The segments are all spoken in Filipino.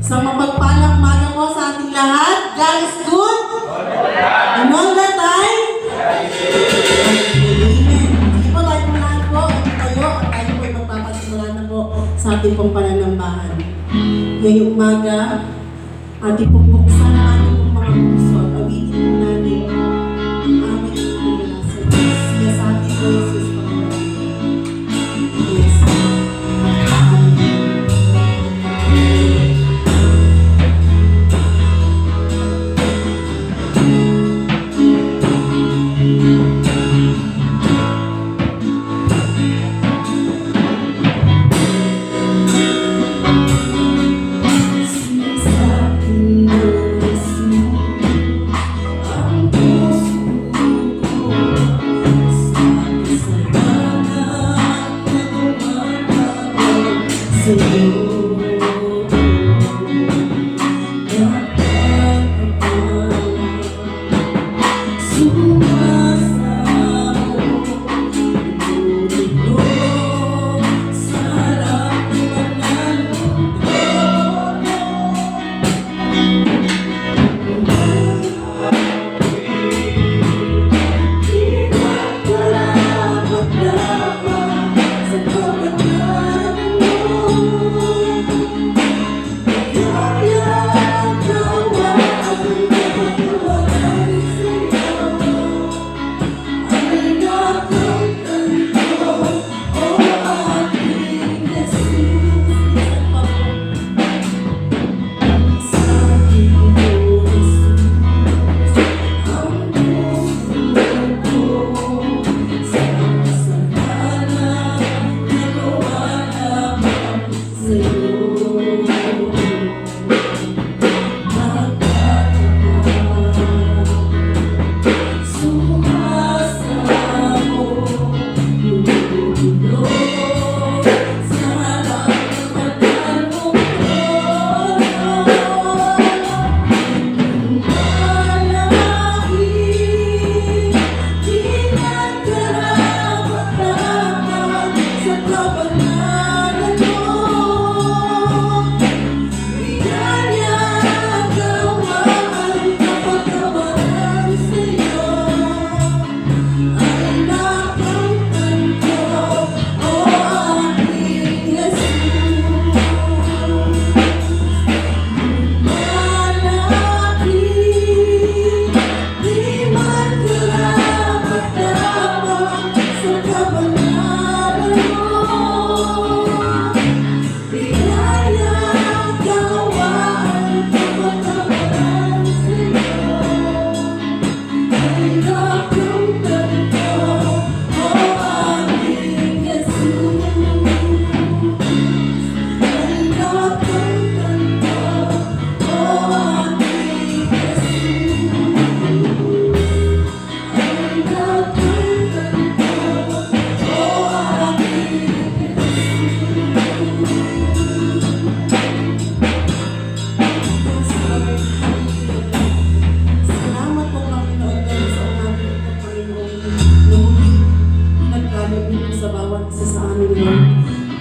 Sa mapagpalang umaga po sa ating lahat. God is good. And all the time. Amen. Sige po tayo punahan po. Tayo at tayo po ay magpapasimula na po sa ating pong pananambahan. Ngayong umaga, ating pong buksan ang ating pong mga puso at awitin po natin ang aming pumula sa Diyos. Siya sa ating po, Jesus, Panginoon. Yes.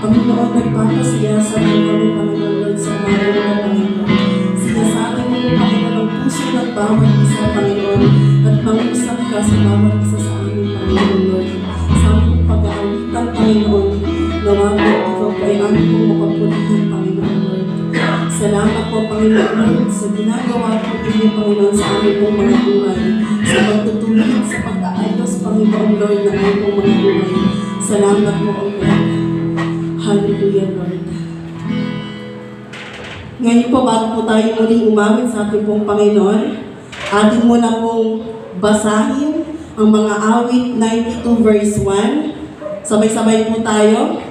Panginoon, nagpapasaya sa mga Panginoon Lord sa umaga ng Panginoon. Sinasabi mo, Panginoon, ang puso ng bawat isa, Panginoon, at mangusap ka sa bawat isa sa amin, Panginoon Lord. Sa aming pag-aawitan, Panginoon, nawa mo, ikaw po ay aming pong mapapulihin, Panginoon Lord. Salamat po, Panginoon Lord, sa ginagawa po ninyo, Panginoon, sa aming pong mga buhay, sa pagtutulid, sa pag-aayos, Panginoon Lord, ng aming pong mga buhay. Salamat po, O Lord. Hallelujah, Lord. Ngayon po, bago po tayo muling umawit sa ating pong Panginoon, atin muna pong basahin ang mga awit 92 verse 1. Sabay-sabay po tayo.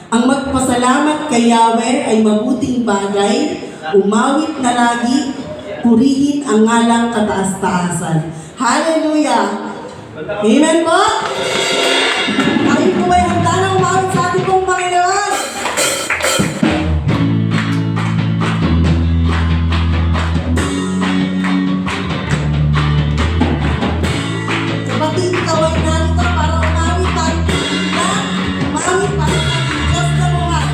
Ang magpasalamat kay Yahweh ay mabuting bagay, umawit na lagi, purihin ang ngalang kataas-taasan. Hallelujah! Amen po! Tayo po ay handa na umawit sa ating pong Panginoon. Kapatid, ikaw ay narito para umawit tayo. Umawit para sa ating Diyos na buhay.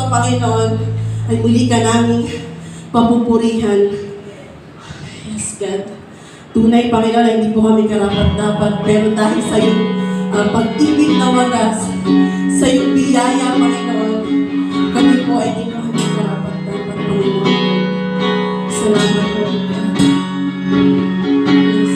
Panginoon, ay muli ka naming papupurihan. Yes, God. Tunay, Panginoon, na hindi po kami karapat-dapat, pero dahil sa iyong pag-ibig na wagas, sa iyong biyaya, Panginoon, kami po ay hindi po kami karapat-dapat, Panginoon. Salamat po, God. Yes.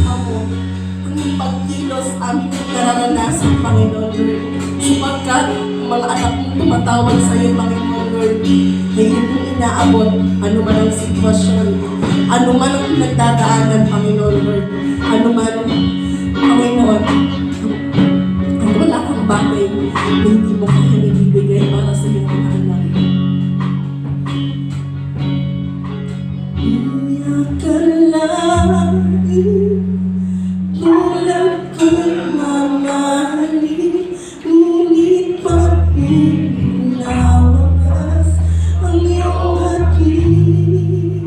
Amo, ang iyong pagkilos aming nararanasan, Panginoon Lord. Sapagkat ang mga anak mong tumatawag sa iyo, Panginoon Lord, na hindi pong inaabot ano man ang sitwasyon, ano man ang pinagdadaanan, Panginoon Lord, ano man, Panginoon, kung wala kang bagay na hindi mo kaya ibibigay para sa iyong mga anak. Iyak ka lang, tulad ko'y mamahalin, ngunit pag-inawakas ang iyong hatid.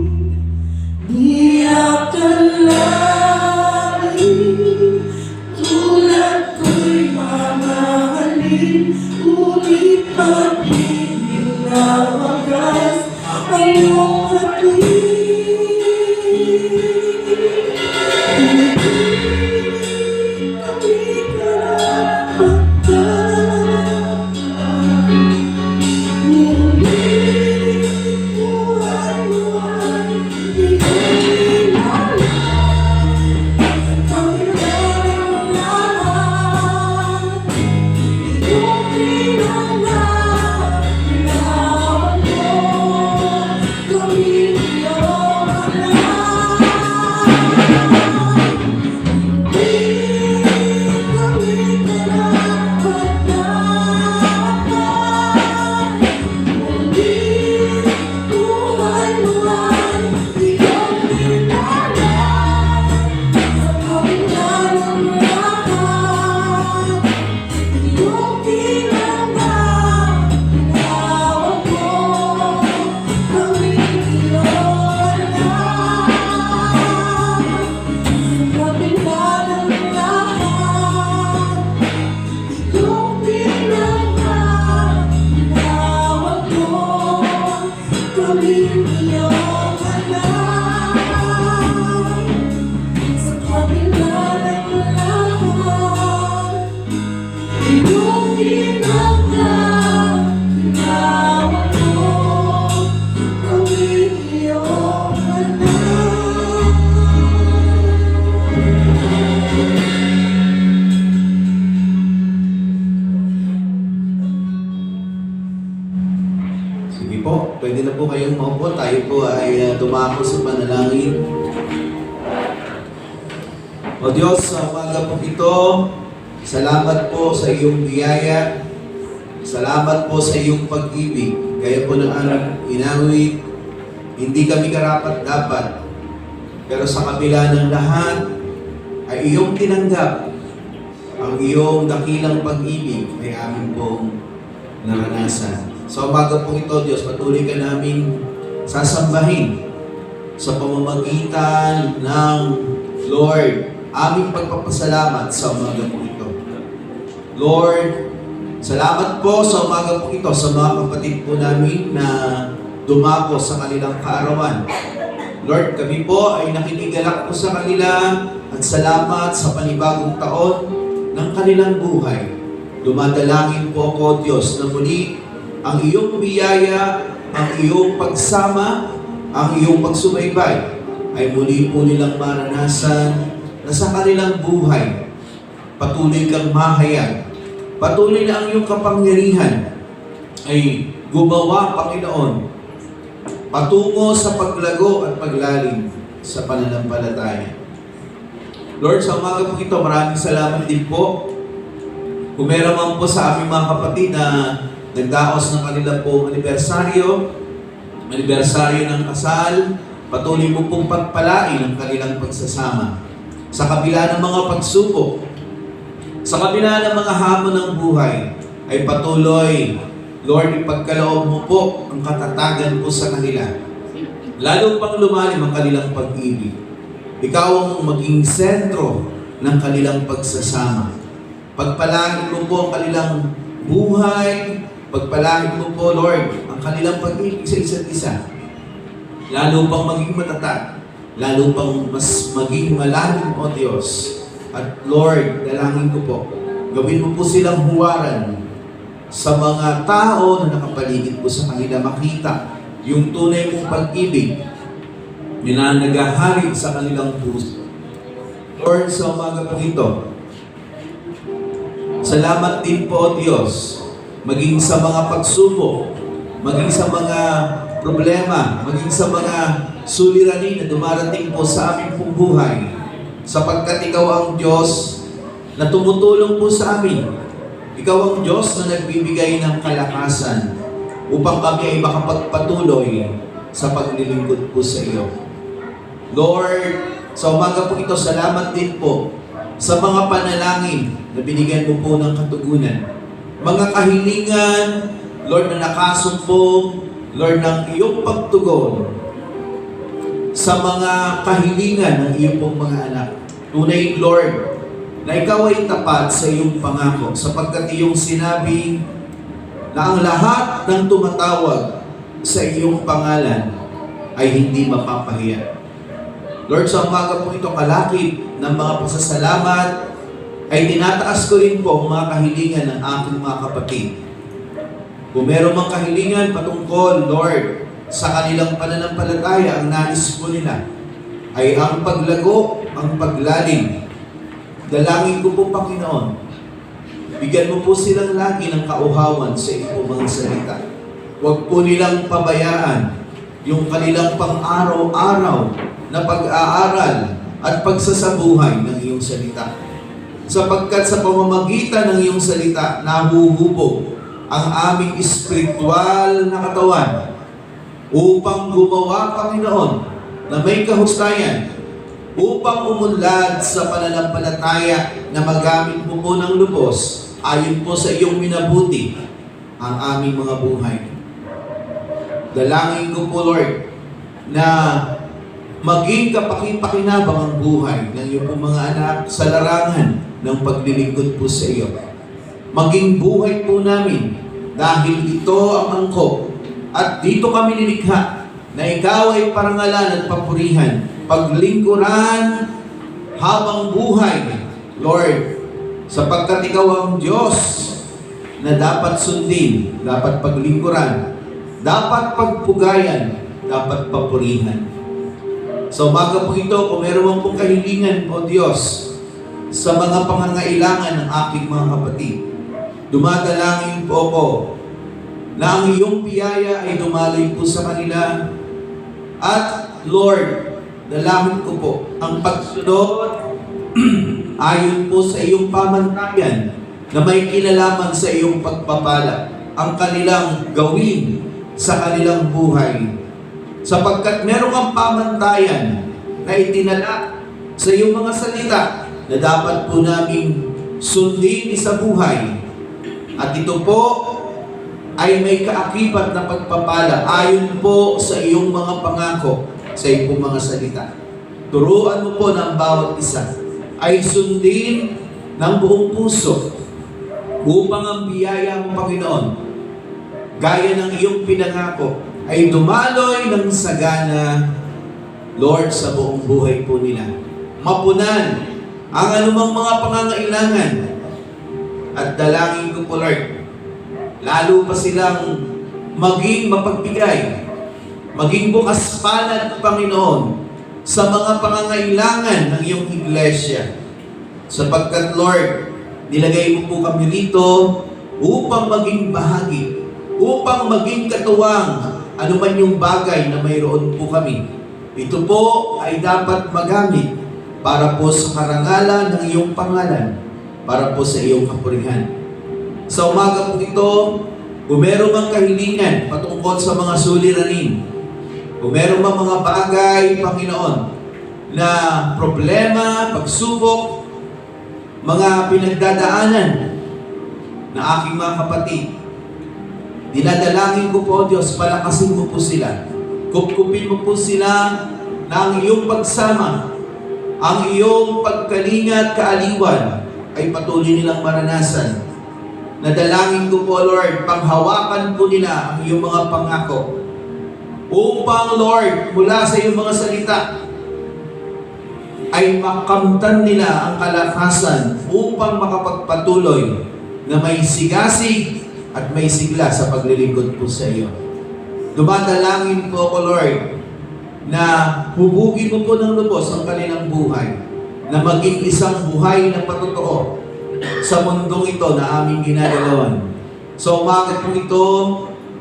Iyak ka lang, tulad ko'y mamahalin, ngunit pag-inawakas ang iyong hatid. Sige po, pwede na po kayong maupo. Tayo po ay dumako sa panalangin. O Diyos, sa umaga po ito, salamat po sa iyong biyaya. Salamat po sa iyong pag-ibig. Kaya po ng aming inawit, hindi kami karapat-dapat. Pero sa kabila ng lahat, ay iyong tinanggap. Ang iyong dakilang pag-ibig ay amin pong naranasan. Sa umaga po ito, Diyos, patuloy ka namin sasambahin sa pamamagitan ng Lord, aming pagpapasalamat sa umaga po ito. Lord, salamat po sa umaga po ito sa mga kapatid po namin na dumako sa kanilang kaarawan. Lord, kami po ay nakikigalak po sa kanila at salamat sa panibagong taon ng kanilang buhay. Dumadalangin po ako, Diyos, na muli ang iyong biyaya, ang iyong pagsama, ang iyong pagsubaybay ay muli po nilang maranasan na sa kanilang buhay patuloy kang mahayag. Patuloy na ang iyong kapangyarihan ay gumawa, Panginoon, patungo sa paglago at paglalim sa pananampalataya. Lord, sa umaga po ito, maraming salamat din po. Kung meron man po sa aming mga kapatid na nagdaos ng kanilang pong anibersaryo ng kasal, patuloy mo pong pagpalain ang kanilang pagsasama. Sa kabila ng mga pagsubok, sa kabila ng mga hamon ng buhay, ay patuloy, Lord, ipagkaloob mo po ang katatagan po sa kanila. Lalo pang lumalim ang kanilang pag-ibig. Ikaw ang maging sentro ng kanilang pagsasama. Pagpalain mo po ang kanilang buhay. Pagpalain mo po, Lord, ang kanilang pag-ibig sa isa't isa. Lalo pang maging matatag. Lalo pang mas maging malalim, O Diyos. At Lord, dalangin ko po, gawin mo po silang huwaran sa mga tao na nakapaligid po sa kanila makita yung tunay mong pag-ibig na naghahari sa kanilang puso. Lord, sa umaga po ito, salamat din po, O Diyos, maging sa mga pagsubok, maging sa mga problema, maging sa mga suliranin na dumarating po sa aming pong buhay, sapagkat Ikaw ang Diyos na tumutulong po sa amin. Ikaw ang Diyos na nagbibigay ng kalakasan upang kami ay makapagpatuloy sa paglilingkod po sa iyo. Lord, sa umaga po ito, salamat din po sa mga panalangin na binigyan mo po ng katugunan. Mga kahilingan, Lord, na nakasumpong, Lord, ng iyong pagtugon sa mga kahilingan ng iyong pong mga anak. Tunay, Lord, na ikaw ay tapat sa iyong pangako, sapagkat iyong sinabi na ang lahat ng tumatawag sa iyong pangalan ay hindi mapapahiya. Lord, sa umaga po ito, kalakip ng mga pasasalamat, ay tinataas ko rin po ang mga kahilingan ng aking mga kapatid. Kung meron mang kahilingan patungkol, Lord, sa kanilang pananampalataya, ang nais po nila ay ang paglago, ang paglalim. Dalangin ko po, Panginoon, bigyan mo po silang lagi ng kauhawan sa iyong mga salita. Huwag po nilang pabayaan yung kanilang pang-araw-araw na pag-aaral at pagsasabuhay ng iyong salita. Sapagkat sa pamamagitan ng iyong salita, nahuhubog ang aming espiritual na katawan upang gumawa, Panginoon, na may kahusayan, upang umunlad sa pananampalataya na magamit mo po ng lubos ayon po sa iyong minabuti ang aming mga buhay. Dalangin ko po, Lord, na maging kapaki-pakinabang ang buhay ng iyong pong mga anak sa larangan ng paglilingkod po sa iyo. Maging buhay po namin dahil ito ang angkop at dito kami nilikha na ikaw ay parangalan at papurihan, paglingkuran habang buhay, Lord, sapagkat ikaw ang Diyos na dapat sundin, dapat paglingkuran, dapat pagpugayan, dapat papurihan. Sa umaga po ito, kung meron pong kahilingan, O Diyos, sa mga pangangailangan ng aking mga kapatid, dumadalangin po ako na ang iyong biyaya ay dumaloy po sa kanila. At Lord, dalangin ko po ang pagsunod ayon po sa iyong pamantayan na may kinalaman sa iyong pagpapala ang kanilang gawin sa kanilang buhay. Sapagkat meron kang pamantayan na itinala sa iyong mga salita na dapat po naming sundin sa buhay. At ito po ay may kaakibat na pagpapala ayon po sa iyong mga pangako, sa iyong mga salita. Turuan mo po ng bawat isa ay sundin ng buong puso upang ang biyaya mo, Panginoon, gaya ng iyong pinangako, ay dumaloy ng sagana, Lord, sa buong buhay po nila. Mapunan ang anumang mga pangangailangan. At dalangin ko po, Lord, lalo pa silang maging mapagbigay, maging bukas palad, Panginoon, sa mga pangangailangan ng iyong iglesia. Sapagkat, Lord, nilagay mo po kami rito upang maging bahagi, upang maging katuwang ano man yung bagay na mayroon po kami. Ito po ay dapat magamit para po sa karangalan ng iyong pangalan, para po sa iyong kapurihan. Sa umaga po ito, kung meron mang kahilingan patungkol sa mga suliranin, kung meron mang mga bagay, Panginoon, na problema, pagsubok, mga pinagdadaanan na aking mga kapatid, dinadalangin ko po, Diyos, palakasin mo po sila. Kupkupin mo po sila na ang iyong pagsama, ang iyong pagkalinga at kaaliwan ay patuloy nilang maranasan. Nadalangin ko po, Lord, panghawakan po nila ang iyong mga pangako. Upang, Lord, mula sa iyong mga salita, ay makamtan nila ang kalakasan upang makapagpatuloy na may sigasig at may sigla sa paglilingkod po sa iyo. Dumadalangin po ako, Lord, na hubugin mo po ng lubos ang kanilang buhay. na maging isang buhay na patotoo sa mundong ito na aming ginagalawan. So umaga po ito,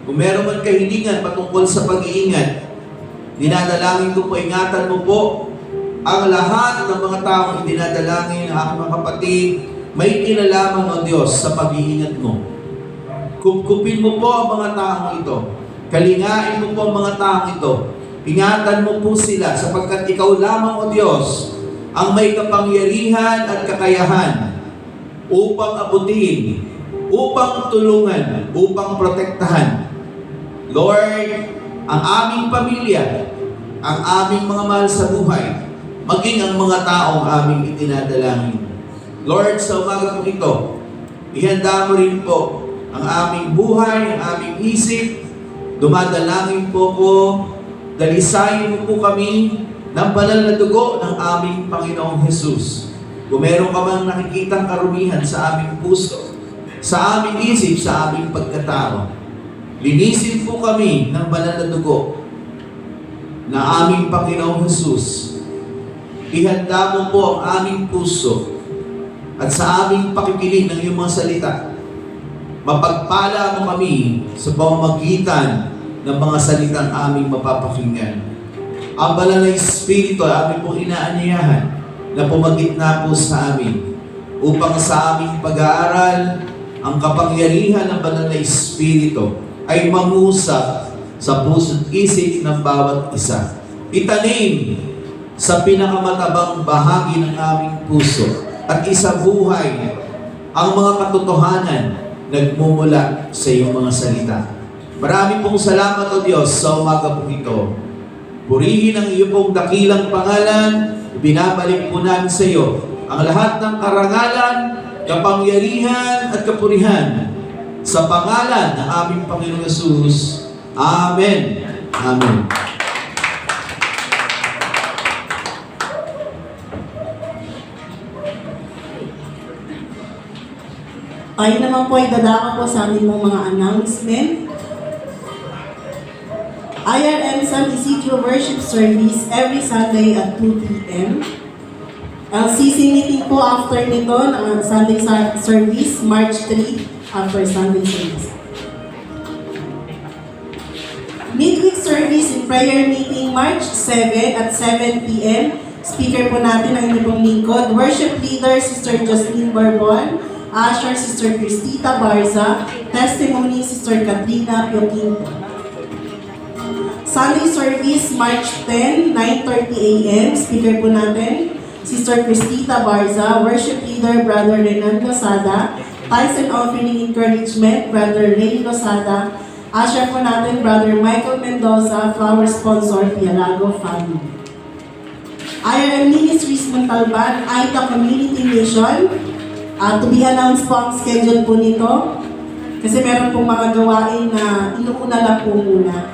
kung meron man kahilingan patungkol sa pag-iingat, dinadalangin ko po, ingatan mo po ang lahat ng mga taong dinadalangin ng aking mga kapatid, may kinalaman o Diyos sa pag-iingat mo. Kupkupin mo po ang mga taong ito. Kalingain mo po ang mga taong ito. Ingatan mo po sila sapagkat ikaw lamang o Diyos ang may kapangyarihan at kakayahan upang abutin, upang tulungan, upang protektahan. Lord, ang aming pamilya, ang aming mga mahal sa buhay, maging ang mga taong aming itinadalangin. Lord, sa umaga po ito, ihanda mo rin po ang aming buhay, ang aming isip. Dumadalangin po ko, dalisayin mo po kami ng banal na dugo ng aming Panginoong Jesus. Kung meron ka mang nakikitang karumihan sa aming puso, sa aming isip, sa aming pagkatao, linisin po kami ng banal na dugo na aming Panginoong Jesus. Ihanda mo po ang aming puso at sa aming pakikinig ng iyong mga salita. Mapagpala mo kami sa pamamagitan ng mga salitang aming mapapakinggan. Ang banal na Espiritu ay aming pong inaanyayahan na pumagitna po sa amin upang sa aming pag-aaral, ang kapangyarihan ng banal na Espiritu ay mangusap sa puso't isip ng bawat isa. Itanim sa pinakamatabang bahagi ng aming puso at isabuhay ang mga katotohanan nagmumula sa iyong mga salita. Marami pong salamat o Diyos sa umaga po ito. Purihin ang iyong pong dakilang pangalan, binabalik po namin sa iyo ang lahat ng karangalan, kapangyarihan at kapurihan sa pangalan ng aming Panginoong Yesus. Amen. Amen. Tayo naman po ay dadako po sa aming mga announcement. IRM San Isidro Worship Service every Sunday at 2 p.m. LCC meeting po after nito ng Sunday service, March 3 after Sunday service. Midweek service and prayer meeting March 7 at 7 p.m. Speaker po natin ang inyong pong lingkod. Worship leader, Sister Jocelyn Barbon. Usher, Sister Cristita Barza. Testimony, Sister Katrina Pioquinto. Sunday service, March 10, 9:30 a.m. Speaker po natin, Sister Cristita Barza. Worship leader, Brother Renan Losada. Tithes and offering encouragement, Brother Ray Losada. Usher po natin, Brother Michael Mendoza. Flower sponsor, Pialago Family. IRM Ministries Montalban, Aita Community Mission. To be announced po ang schedule po nito. Kasi meron pong mga gawain na inuuna lang po muna.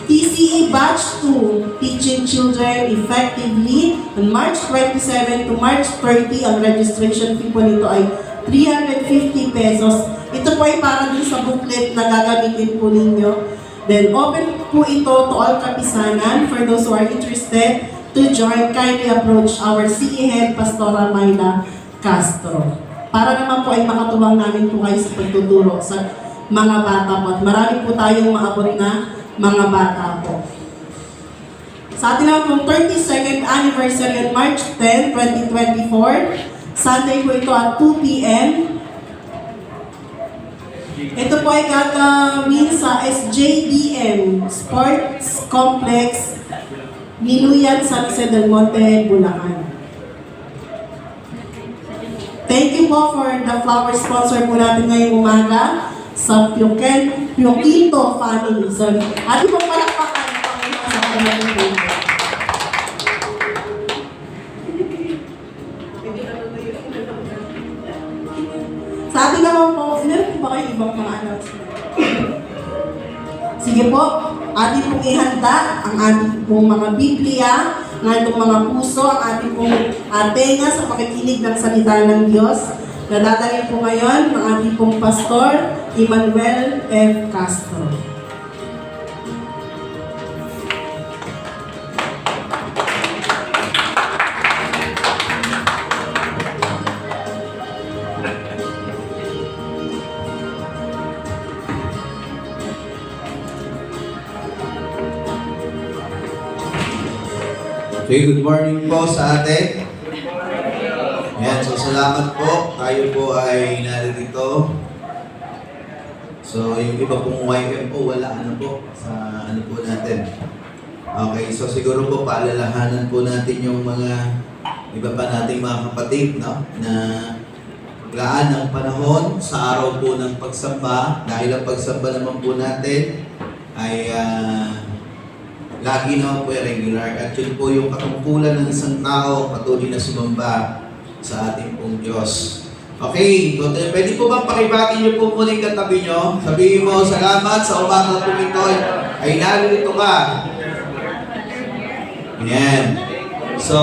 TCE Batch 2, Teaching Children Effectively, on March 27 to March 30, ang registration fee po nito ay 350 pesos. Ito po ay para dun sa booklet na gagamitin po ninyo. Then, open po ito to all kapisanan. For those who are interested to join, kindly approach our CE Head, Pastora Mayla Castro. Para naman po ay makatuwang namin po kayo sa pagtuturo sa mga bata po. At marami po tayong maabot na mga bata po. Sa atin naman pong 32nd anniversary on March 10, 2024. Sunday po ito at 2 p.m. Ito po ay gagawin sa SJDM Sports Complex, Miluyan, San Jose del Monte, Bulacan. Thank you po for the flower sponsor po natin ngayong umaga sa Pioquinto family. So, ating pong palakpakan sa panginoon. Sa ating naman po, meron po ba kayo ibang mga announcement? Sige po, ating pong ihanda ang ating pong mga Biblia, ang ating mga puso, ang ating pong tenga sa pakikinig ng salita ng Diyos. Nadadalhin po ngayon ang ating pong pastor, Emmanuel F. Castro. Okay, good morning po sa atin. Ayan, so salamat po. Tayo po ay narito. So, yung iba pong YM po, wala ano po sa ano po natin. Okay, so siguro po paalalahanan po natin yung mga iba pa nating mga kapatid, no? Na maglaan ng panahon sa araw po ng pagsamba. Dahil ang pagsamba naman po natin ay lagi naman po regular. At yun po yung katungkulan ng isang tao patuloy na sumamba sa ating pong Diyos. Okay, so, pwede po bang pakibati niyo po muna yung katabi niyo? Sabihin mo, salamat sa umaga po ito ay narito ka. Ayan. So,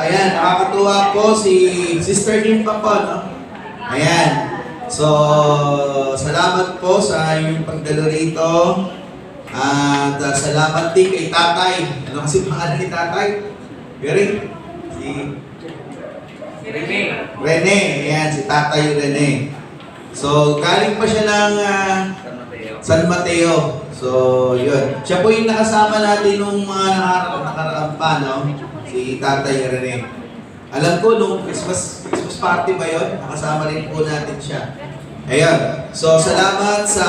ayan, nakakatuwa po si Sister Lim pa po, no? Ayan. So, salamat po sa inyong pagdalo rito. At salamat din kay Tatay. Ano kasi pangalan ni Tatay? Gary? Si Rene. Ayan, si Tatay Rene. So, galing pa siya ng San Mateo. So, yun. Siya po yung nakasama natin nung mga nakaraan pa, no? Si Tatay Rene. Alam ko, nung Christmas party ba yun? Nakasama rin po natin siya. Ayan. So, salamat sa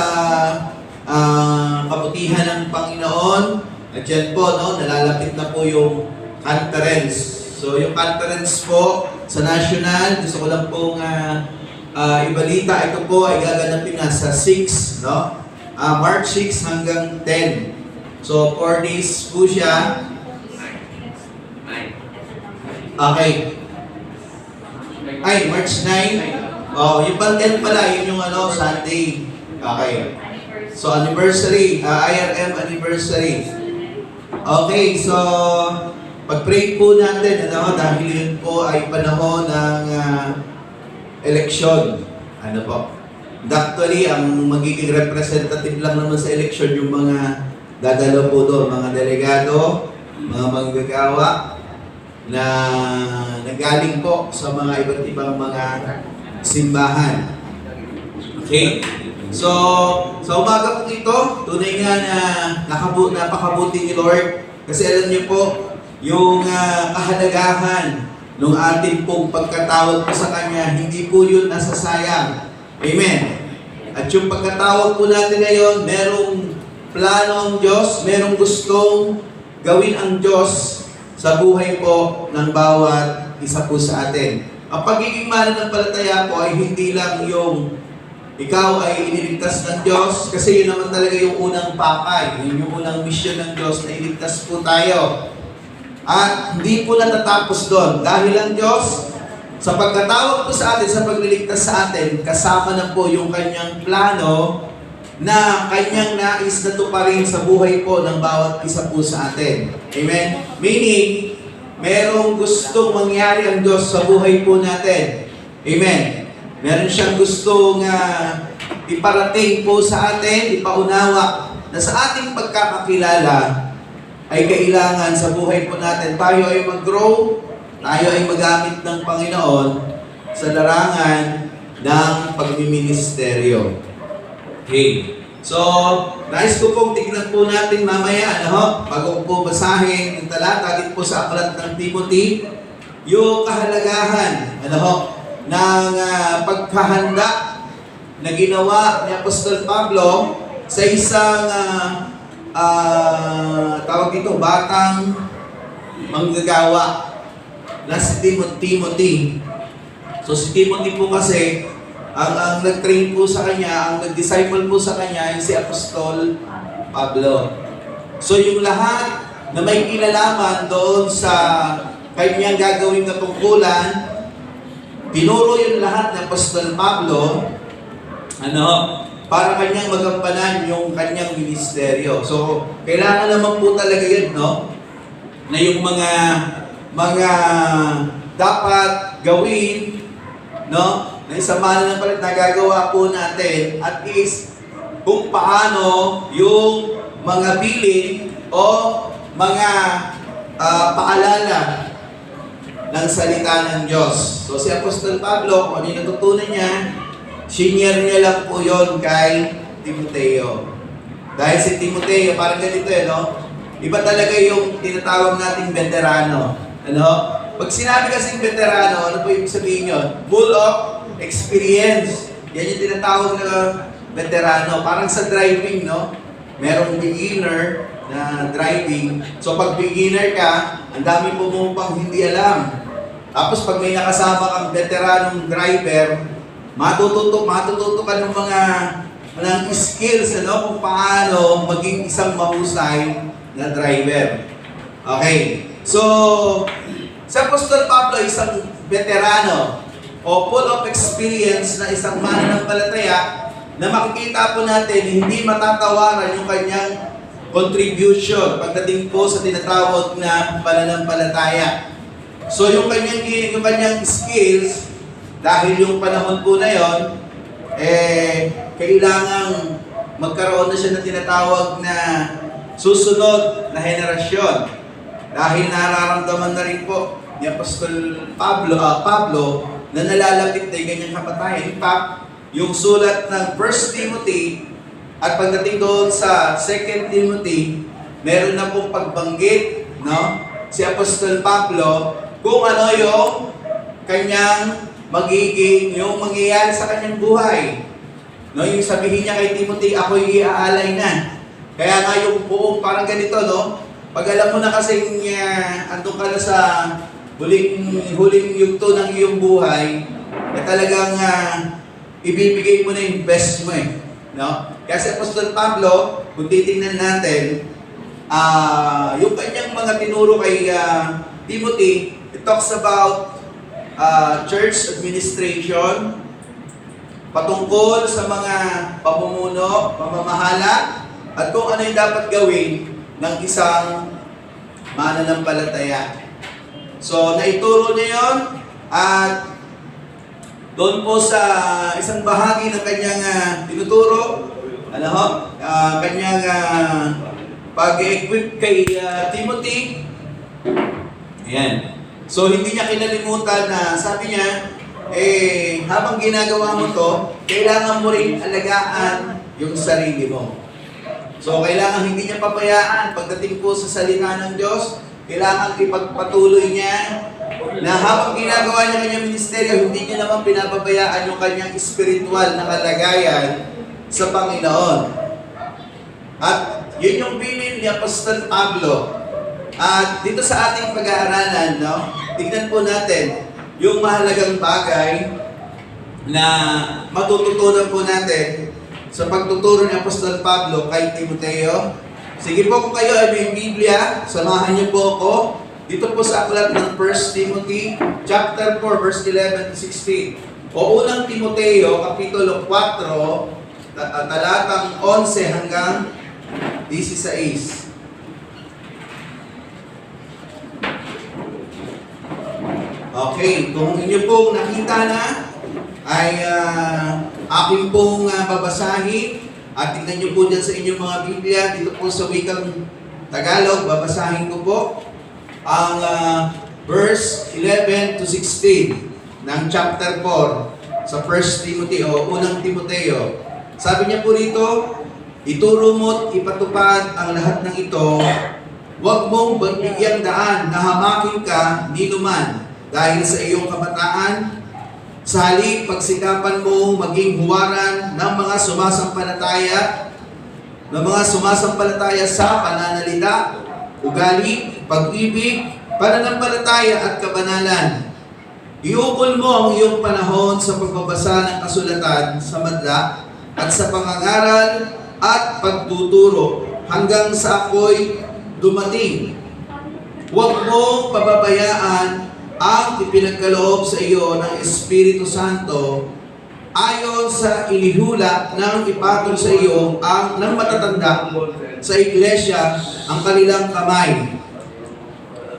kabutihan ng Panginoon. At yan po, no, nalalapit na po yung conference. So, yung conference po sa national, gusto ko lang pong ibalita. Ito po ay gaganapin na sa 6, no? March 6 hanggang 10. So, 4 days po siya. Okay. Ay, March 9. Oh, yung pang 10 pala, yun yung Sunday. Okay. So, anniversary, IRM anniversary. Okay, so, pag-pray po natin, dahil yun po ay panahon ng eleksyon. Ano po? Actually, ang magiging representative lang naman sa eleksyon yung mga dadalo po doon, mga delegado, mga manggagawa, na nagaling po sa mga iba't ibang mga simbahan. Okay? So, sa umaga po ito, tunay nga na napakabuti ni Lord. Kasi alam niyo po, yung kahalagahan ng ating pong pagkatawag po sa Kanya, hindi po yun nasasayang. Amen. At yung pagkatawag po natin ngayon, merong plano ang Diyos, merong gustong gawin ang Diyos sa buhay po ng bawat isa po sa atin. Ang pagiging mananampalataya po ay hindi lang yung ikaw ay iniligtas ng Diyos, kasi yun naman talaga yung unang pakay, yun yung unang mission ng Diyos na iligtas po tayo. At hindi po natatapos doon, dahil ang Diyos, sa pagkatawag po sa atin, sa pagliligtas sa atin, kasama na po yung kanyang plano na kanyang nais na tuparin sa buhay po ng bawat isa po sa atin. Amen? Meaning, merong gustong mangyari ang Diyos sa buhay po natin. Amen? Meron siyang gustong iparating po sa atin, ipaunawa, na sa ating pagkakakilala ay kailangan sa buhay po natin, tayo ay mag-grow, tayo ay magamit ng Panginoon sa larangan ng pagmiministeryo. Okay. So, nais ko pong tignan po natin mamaya, bago ko po basahin yung talata din po sa aklat ng Timothy, yung kahalagahan, ng pagkahanda na ginawa ni Apostol Pablo sa isang tawag dito, batang manggagawa na si Timothy. So si Timothy po kasi, ang nag-train po sa kanya, ang nag-disciple po sa kanya ay si Apostol Pablo. So yung lahat na may kinalaman doon sa kanyang gagawin na tungkulan, tinuro yung lahat ng Apostol Pablo, para kanyang magampanan yung kanyang ministeryo. So, kailangan naman po talaga yun, na yung mga dapat gawin, na isamahan ng palit na gagawa po natin, at is kung paano yung mga bilin o mga paalala ng salita ng Diyos. So si Apostol Pablo, kung ano yung natutunan niya, senior niya lang po yon kay Timoteo. Dahil si Timoteo, parang ganito Iba talaga yung tinatawag nating veterano. Ano? Pag sinabi kasing veterano, ano po ibig sabihin yun? Full of experience. Yan yung tinatawag na veterano. Parang sa driving, no? Merong beginner na driving. So pag beginner ka, ang dami mo pang hindi alam. Tapos pag may nakasama kang veteranong driver, matututo ka ng mga skills, ano, kung paano maging isang mahusay na driver. Okay. So, si Apostol Pablo ay isang veterano o full of experience na isang mananampalataya na makikita po natin hindi matatawaran yung kanyang contribution pagdating po sa tinatawag na pananampalataya. So, yung kanyang skills, dahil yung panahon po na yon, kailangang magkaroon na siya ng tinatawag na susunod na henerasyon. Dahil nararamdaman na rin po ni Apostol Pablo na nalalapit na yung ganyang kapatayan. In fact, yung sulat ng 1 Timothy at pagdating doon sa 2 Timothy, meron na pong pagbanggit, no, si Apostol Pablo kung ano yung kanyang yung mangyayari sa kanyang buhay. No, yung sabihin niya kay Timothy, ako'y iaalay na. Kaya nga yung buong parang ganito, no? Pag alam mo na kasing andun ka na sa huling yugto ng iyong buhay, talagang ibibigay mo na yung best mo eh. No? Kaya si Apostol Pablo, kung titingnan natin, yung kanyang mga tinuro kay Timothy, it talks about church administration, patungkol sa mga pamumuno, pamamahala, at kung ano yung dapat gawin ng isang mananampalataya. So, naituro niya yun, at doon po sa isang bahagi ng kanyang tinuturo, kanyang pag-equip kay Timothy, ayan. So, hindi niya kinalimutan na sabi niya, habang ginagawa mo to, kailangan mo rin alagaan yung sarili mo. So, kailangan hindi niya pabayaan pagdating po sa salita ng Diyos, kailangan ipagpatuloy niya na habang ginagawa niya kanyang ministeryo, hindi niya naman pinapabayaan yung kanyang spiritual na kalagayan sa Panginoon. At yun yung bilin ni Apostol Pablo. At dito sa ating pag-aaralan, no, tignan po natin yung mahalagang bagay na matututunan po natin sa pagtuturo ni Apostol Pablo kay Timoteo. Sige po, kung kayo ay may Biblia, samahan niyo po ako dito po sa aklat ng 1 Timothy chapter 4 verse 11 to 16. O unang Timoteo kapitulo 4 talatang 11 hanggang 16. Okay, kung inyo pong nakita na, ay aking pong babasahin at tingnan nyo po dyan sa inyong mga Biblia, dito po sa wikang Tagalog, babasahin ko po ang verse 11 to 16 ng chapter 4 sa 1 Timothy o unang Timoteo. Sabi niya po rito, ituro mo't ipatupad ang lahat ng ito, huwag mong bigyang daan na hamakin ka ni numan dahil sa iyong kabataan, sa halip pagsikapan mo maging huwaran ng mga sumasampalataya sa pananalita, ugali, pag-ibig, pananampalataya at kabanalan. Iukol mo ang iyong panahon sa pagbabasa ng kasulatan sa madla at sa pangangaral at pagtuturo hanggang sa ako'y dumating. Huwag mong pababayaan ang ipinagkaloob sa iyo ng Espiritu Santo ayon sa inihula ng ipatol sa iyo ng matatanda sa iglesia ang kanilang kamay.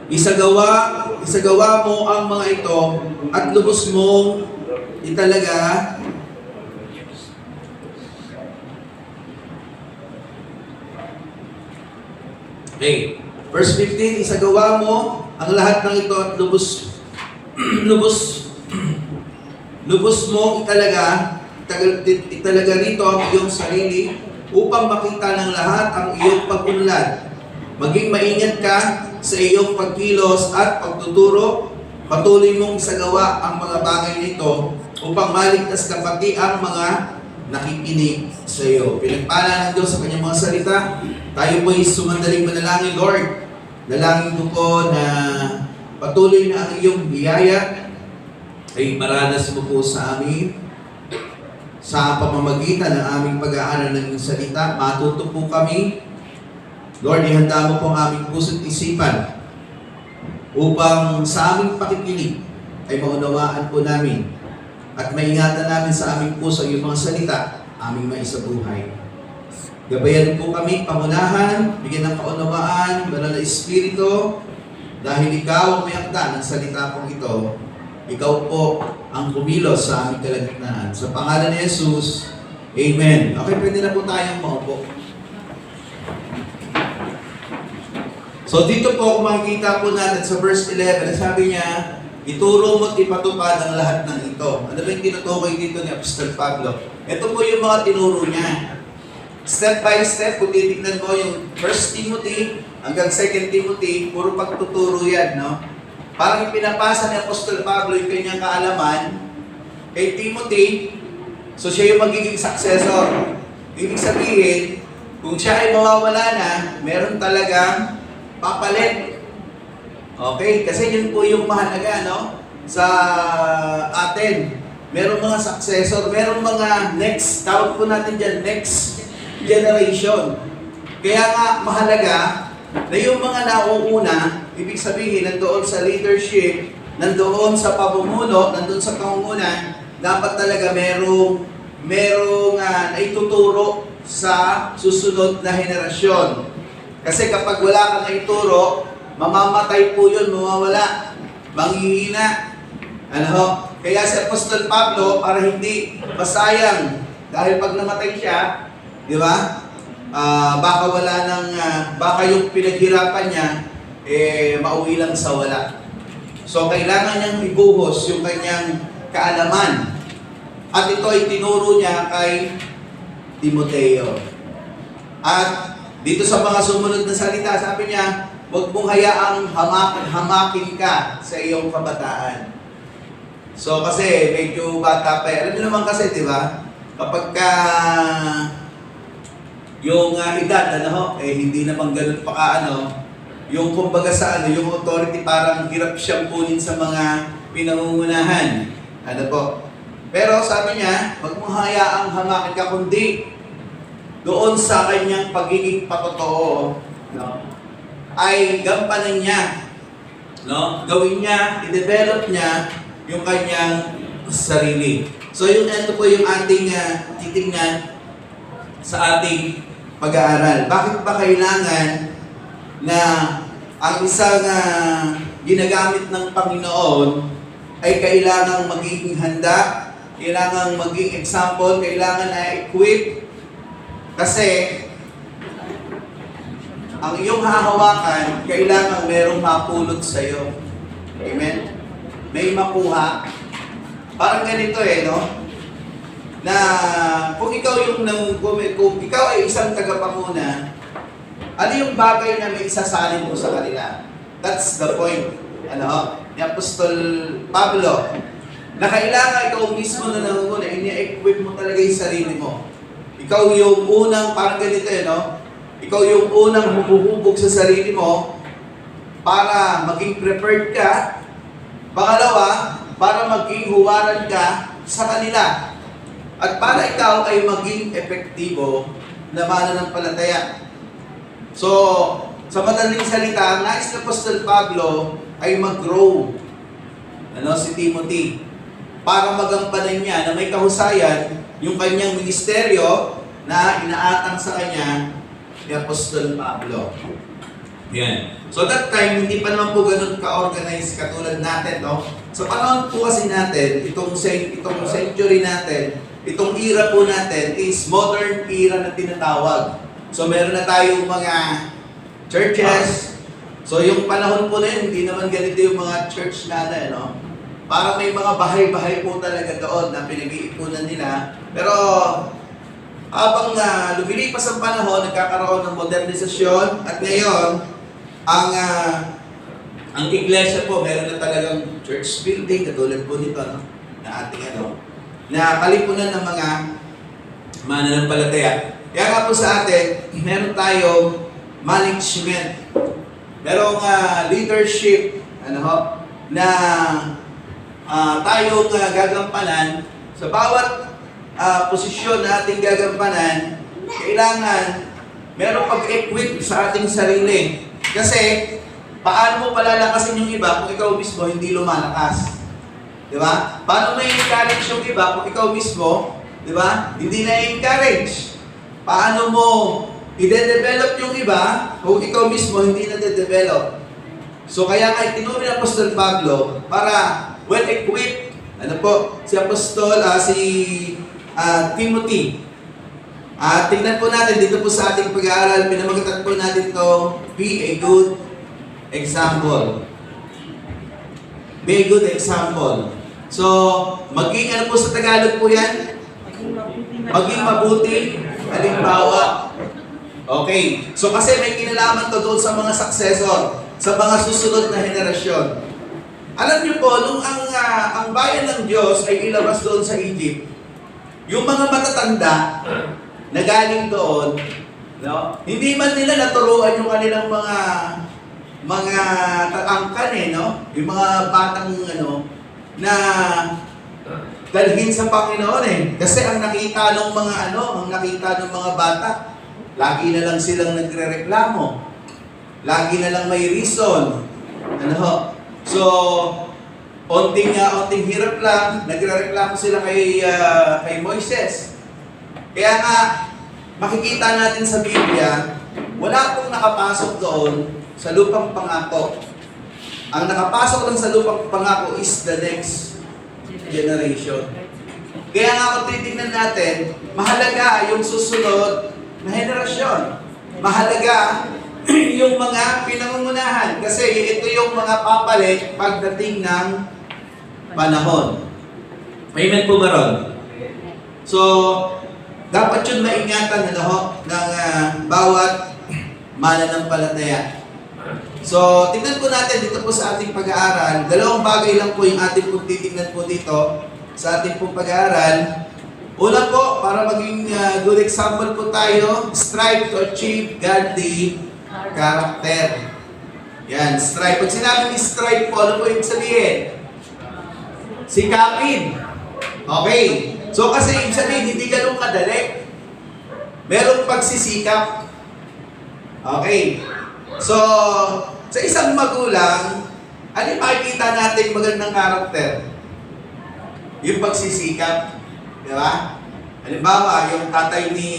Isagawa mo ang mga ito at lubos mong italaga Okay. Verse 15, isagawa mo ang lahat ng ito at lubos mo italaga rito ang iyong sarili upang makita ng lahat ang iyong pag-unlad Maging maingat ka sa iyong pagkilos at pagtuturo. Patuloy mong isagawa ang mga bagay nito upang maligtas ka pati ang mga nakikinig sa iyo. Pinagpala ng Diyos sa kanyang mga salita. Tayo po'y sumandaling manalangin, Lord. Dalangin ko po na patuloy na ang iyong biyaya ay maranas mo po sa amin sa pamamagitan ng aming pag-aaral ng iyong salita. Matuto po kami. Lord, ihanda mo po ang aming puso't isipan upang sa aming pakikinig ay maunawaan po namin at maingatan namin sa aming puso yung mga salita, aming maisabuhay. Gabayan po kami, pangunahan, bigyan ng kaunawaan, banal na Espiritu, dahil ikaw ang may akda ng salita pong ito, ikaw po ang kumilos sa aming kalagitnaan. Sa pangalan ni Jesus, Amen. Okay, pwede na po tayong maupo. So dito po kung makikita po natin sa verse 11, sabi niya, ituro mo at ipatupad ang lahat ng ito. Ano ba yung tinutukoy dito ni Apostol Pablo? Ito po yung mga tinuro niya. Step by step, kung titignan mo yung 1 Timothy hanggang 2 Timothy, puro pagtuturo yan, no? Parang ipinapasa ni Apostol Pablo yung kanyang kaalaman kay Timothy, so siya yung magiging successor. Ibig sabihin, kung siya ay mawawala na, meron talagang papalit. Okay? Kasi yun po yung mahalaga, no? Sa atin. Merong mga successor, merong mga next, tawag po natin dyan, next generation. Kaya nga, mahalaga na yung mga nauuna, ibig sabihin, nandoon sa leadership, nandoon sa pamumuno, nandoon sa pamumunan, dapat talaga merong naituturo sa susunod na henerasyon. Kasi kapag wala kang naituro, mamamatay po yun, mawawala, manghihina. Ano ho? Kaya si Apostol Pablo, para hindi masayang, dahil pag namatay siya, di ba? Baka wala ng, baka yung pinaghirapan niya, mauwi lang sa wala. So, kailangan niyang ibuhos yung kanyang kaalaman. At ito ay tinuro niya kay Timoteo. At dito sa mga sumunod na salita, sabi niya, huwag mong hayaang hamakin ka sa iyong kabataan. So kasi medyo bata pa. Alam niyo naman kasi, di ba? Kapag yung edad, hindi naman ganun pa yung kumbaga sa yung authority parang hirap siyang kunin sa mga pinangungunahan. Ano po? Pero sabi niya, huwag mong hayaang hamakin ka, kundi doon sa kanyang pagiging patotoo, no, ay gampanan niya, no, gawin niya, i-develop niya yung kanyang sarili. So ito po yung ating titingnan sa ating pag-aaral. Bakit ba kailangan na ang isang ginagamit ng Panginoon ay kailangang maging handa, kailangang maging example, kailangan na equip? Kasi, ang iyong hahawakan, kailangan merong mapulot sa iyo. Amen? May makuha. Parang ganito no? Na kung ikaw kung ikaw ay isang tagapanguna, ano yung bagay na may isasalin mo sa kanila? That's the point. Ni Apostol Pablo, na kailangan ikaw mismo na nangunguna, ini-equip mo talaga yung sarili mo. Ikaw yung unang, parang ganito ikaw yung unang humuhubog sa sarili mo para maging prepared ka. Pangalawa, para maging huwaran ka sa kanila. At para ikaw ay maging epektibo na mananampalataya. So, sa madaling salita, nais ni Apostol Pablo ay mag-grow si Timothy para magampanan niya na may kahusayan yung kanyang ministeryo na inaatang sa kanya ni Apostol Pablo. Yan. So that time, hindi pa naman po ganun ka-organize katulad natin, no? Sa panahon po kasi natin, itong century natin, itong era po natin is modern era na tinatawag. So meron na tayong mga churches. So yung panahon po na yun, hindi naman ganito yung mga church natin, no? Parang may mga bahay-bahay po talaga doon na pinag-iipunan nila. Pero habang lumilipas ang panahon, nagkakaroon ng modernisasyon at ngayon, ang iglesia po, meron na talagang church building, katulad po nito, no? Na ating na kalipunan ng mga mananampalataya. Kaya nga po sa atin, meron tayong management, merong leadership, na tayong gagampanan. Sa bawat posisyon na ating gagampanan, kailangan merong pag-equip sa ating sarili. Kasi, paano mo palalakasin yung iba kung ikaw mismo hindi lumalakas? Di ba? Paano may encourage yung iba kung ikaw mismo, di ba, hindi na-encourage? Paano mo i-develop yung iba kung ikaw mismo hindi na-develop? So kaya nga itinuro ni Apostol Pablo para well-equipped, si Apostol, si Timothy. Tingnan po natin dito po sa ating pag-aaral, pinamagatan po natin to, be a good example. Be a good example. So, maging ano po sa Tagalog po yan? Maging mabuti, halimbawa. Okay. So, kasi may kinalaman to doon sa mga successor, sa mga susunod na henerasyon. Alam niyo po, nung ang bayan ng Diyos ay ilabas doon sa Egypt, yung mga matatanda na galing doon, no? Hindi man nila naturuan yung kanilang mga angkan no? Yung mga batang na dalhin sa Panginoon Kasi ang nakita ng mga bata, lagi na lang silang nagrereklamo. Lagi na lang may reason. So, onting hirap lang, nagrereklamo sila kay Moises. Kaya nga, makikita natin sa Biblia, wala pong nakapasok doon sa lupang pangako. Ang nakapasok lang sa lupang pangako is the next generation. Kaya nga kung titignan natin, mahalaga yung susunod na henerasyon. Mahalaga yung mga pinangungunahan. Kasi ito yung mga papalit pagdating ng panahon. Amen po ba ron? So, dapat yun maingatan ng bawat mananampalataya. So, tingnan po natin dito po sa ating pag-aaral. Dalawang bagay lang po yung ating pong titignan po dito sa ating pong pag-aaral. Una po, para maging good example po tayo, strive to achieve godly character. Yan, strive. Pag sinabing strive po, ano po yung sabihin? Sikapin. Okay. So, kasi ibig sabihin, hindi ganun kadali. Merong pagsisikap. Okay. So, sa isang magulang, ano yung makikita natin magandang karakter? Yung pagsisikap. Di ba? Halimbawa, yung tatay ni,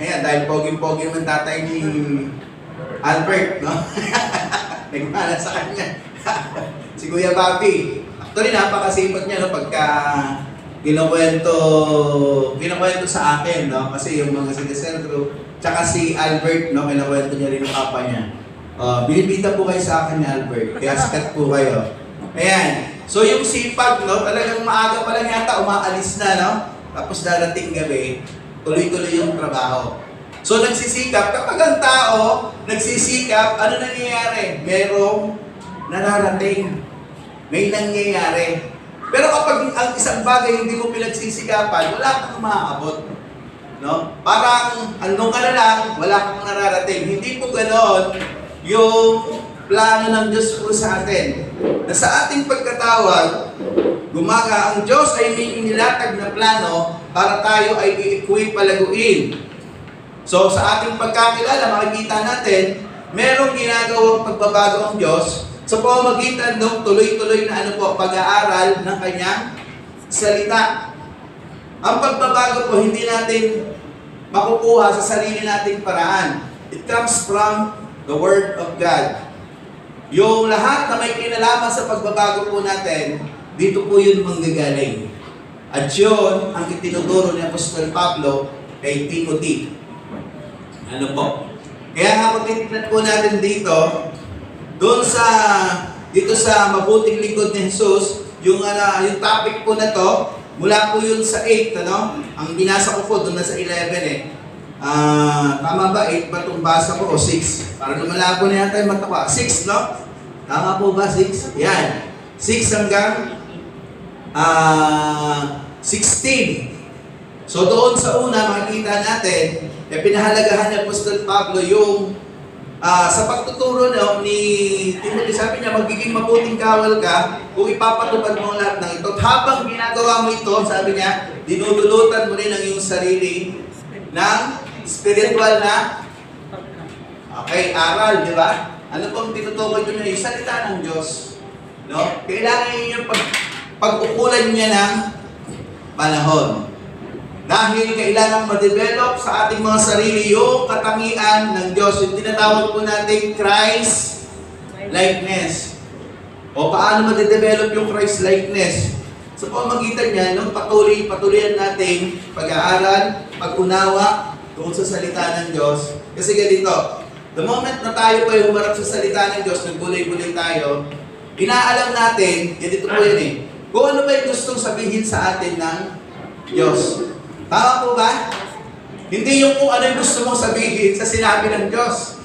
dahil poging-pogi naman tatay ni Albert, no? Nagmana sa kanya. Si Kuya Bobby. Actually, napakasipag niya, no? Pagka kinukwento sa akin, no? Kasi yung mga sinisentro, tsaka si Albert, no? Kinukwento niya rin yung papa niya. Binibita po kayo sa akin ni Albert, kaya sikat po kayo. Ayan. So yung sipag, no? Talagang maaga pa lang yata, umaalis na, no? Tapos darating gabi, tuloy-tuloy yung trabaho. So nagsisikap, kapag ang tao nagsisikap, ano nangyayari? Merong nararating. May nangyayari. Pero kapag ang isang bagay hindi mo pinagsisikapan, wala kang maaabot. No? Parang anong ka na lang, wala kang nararating. Hindi po ganon yung plano ng Diyos po sa atin. Na sa ating pagkatawag, ang Diyos ay may inilatag na plano para tayo ay i-equip palaguin. So sa ating pagkakilala, makikita natin, merong ginagawang pagbabago ang Diyos sa pamamagitan ng tuloy-tuloy na pag-aaral ng kanyang salita. Ang pagbabago po, hindi natin makukuha sa sarili nating paraan. It comes from the Word of God. Yung lahat na may kinalaman sa pagbabago po natin, dito po yun manggagaling. At yun ang itinuturo ni Apostol Pablo kay Timothy. Ano po? Kaya nga kung titignan po natin dito, dito sa mabuting lingkod ni Jesus, yung topic po na to, Mula po yun sa 8, ano? Ang binasa ko po, doon na sa 11 eh. Tama ba? 8 ba itong basa ko o 6? Para lumalabo na yata yung mata ko. 6, no? Tama po ba? 6? Yan. 6 hanggang 16. So doon sa una, makikita natin, pinahalagahan ni Apostol Pablo yung sa pagtuturo ni Timothy. Sabi niya, magiging mabuting kawal ka kung ipapatupad mo lahat ng ito. At habang ginagawa mo ito, sabi niya, dinudulutan mo rin ang iyong sarili ng spiritual na aral, di ba? Ano pong tinutukoy ko niya? Yung salita ng Diyos. No? Kailangan niyo pag-ukulan niya ng panahon. Dahil kailangan ma-develop sa ating mga sarili yung katangian ng Diyos. Yung tinatawag po natin Christ-likeness. O paano ma-develop yung Christ-likeness? Sa pamagitan niya, nung patuloy-patuloyan natin pag-aaral, pag-unawa tungkol sa salita ng Diyos. Kasi ganito, the moment na tayo po ay humarap sa salita ng Diyos, nagbulay-bulay tayo, inaalam natin, ganito po yan eh, kung ano ba yung gustong sabihin sa atin ng Diyos. Tama po ba? Hindi yung kung ano yung gusto mong sabihin sa sinabi ng Diyos.